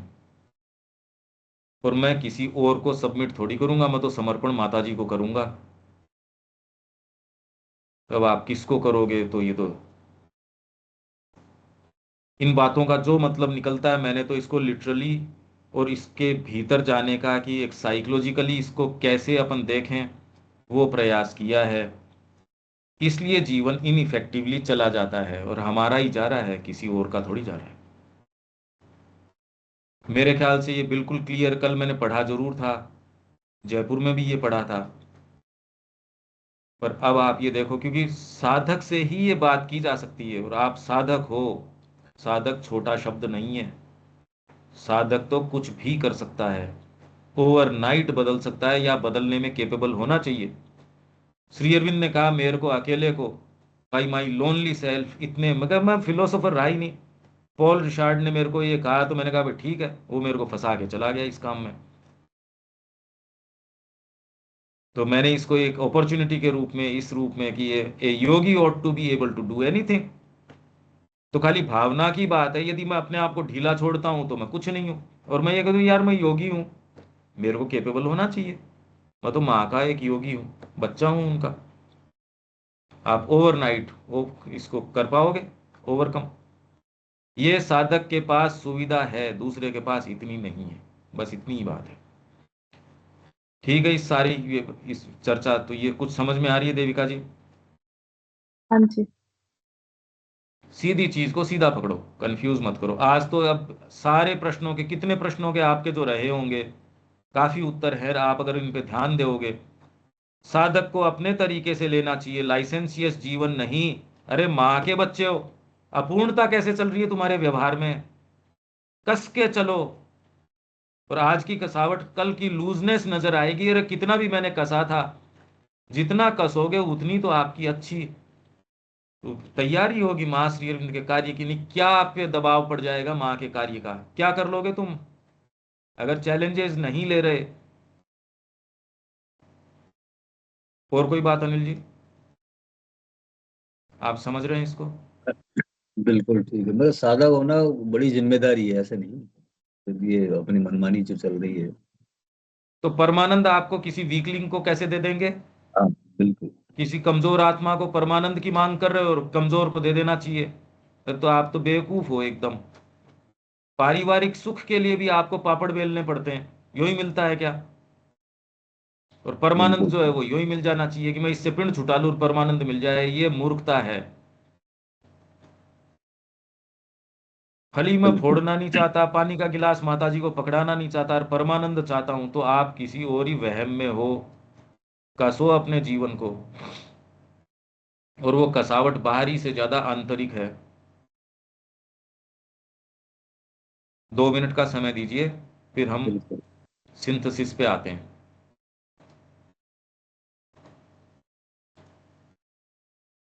और मैं किसी और को सबमिट थोड़ी करूंगा, मैं तो समर्पण माता जी को करूंगा। अब आप किसको करोगे, तो ये तो इन बातों का जो मतलब निकलता है, मैंने तो इसको लिटरली और इसके भीतर जाने का कि एक साइकोलॉजिकली इसको कैसे अपन देखें वो प्रयास किया है। इसलिए जीवन इनइफेक्टिवली चला जाता है, और हमारा ही जा रहा है, किसी और का थोड़ी जा रहा है। मेरे ख्याल से ये बिल्कुल क्लियर, कल मैंने पढ़ा जरूर था, जयपुर में भी ये पढ़ा था। पर अब आप ये देखो, क्योंकि साधक से ही ये बात की जा सकती है, और आप साधक हो। साधक छोटा शब्द नहीं है। साधक तो कुछ भी कर सकता है, ओवरनाइट बदल सकता है, या बदलने में केपेबल होना चाहिए। श्री अरविंद ने कहा मेरे को अकेले को, बाई माई लोनली सेल्फ, इतने, मगर मैं फिलोसोफर रहा ही नहीं। पॉल रिचार्ड ने मेरे को ये कहा तो मैंने कहा भाई ठीक है, वो मेरे को फंसा के चला गया इस काम में। तो मैंने इसको एक अपॉर्चुनिटी के रूप में, इस रूप में कि ये a yogi ought to be able to do anything. तो खाली भावना की बात है, यदि मैं अपने आप को ढीला छोड़ता हूं तो मैं कुछ नहीं हूं, और मैं ये कहूँ यार मैं योगी हूं, मेरे को केपेबल होना चाहिए। मैं तो माँ का एक योगी हूँ, बच्चा हूँ उनका। आप ओवरनाइट वो इसको कर पाओगे ओवरकम? ये साधक के पास सुविधा है, दूसरे के पास इतनी नहीं है, बस इतनी ही बात है। ठीक है, इस सारी इस चर्चा तो ये कुछ समझ में आ रही है देविका जी? हाँ जी। सीधी चीज को सीधा पकड़ो, कंफ्यूज मत करो। आज तो अब सारे प्रश्नों के, कितने प्रश्नों के आपके जो रहे होंगे, काफी उत्तर है, आप अगर इन पे ध्यान दोगे। साधक को अपने तरीके से लेना चाहिए, लाइसेंसियस जीवन नहीं। अरे माँ के बच्चे हो, अपूर्णता कैसे चल रही है तुम्हारे व्यवहार में? कस के चलो। और आज की कसावट कल की लूजनेस नजर आएगी। अरे कितना भी मैंने कसा था, जितना कसोगे उतनी तो आपकी अच्छी तो तैयारी होगी माँ श्री अरविंद के कार्य की। नहीं, क्या आप पे दबाव पड़ जाएगा माँ के कार्य का, क्या कर लोगे तुम अगर चैलेंजेस नहीं ले रहे? और कोई बात अनिल जी, आप समझ रहे हैं इसको? बिल्कुल ठीक है, मतलब सादा होना बड़ी जिम्मेदारी है, ऐसा नहीं। तो ये अपनी मनमानी जो चल रही है। तो परमानंद आपको किसी वीकलिंग को कैसे दे देंगे? हाँ बिल्कुल। किसी कमजोर आत्मा को परमानंद की मांग कर रहे हो और कमजोर को दे देना चाहिए? फिर तो आप तो बेवकूफ हो एकदम। पारिवारिक सुख के लिए भी आपको पापड़ बेलने पड़ते हैं, यूं ही मिलता है क्या? और परमानंद बिल्कुल जो है वो यूं ही मिल जाना चाहिए कि मैं इससे पिंड छुटा लूं और परमानंद मिल जाए, ये मूर्खता है। फली मैं बिल्कुल। फोड़ना नहीं चाहता, पानी का गिलास माता जी को पकड़ाना नहीं चाहता, और परमानंद चाहता हूं, तो आप किसी और ही वहम में हो। कसो अपने जीवन को। और वो कसावट बाहरी से ज्यादा आंतरिक है। 2 मिनट का समय दीजिए, फिर हम बिल्कुल। सिंथेसिस पे आते हैं।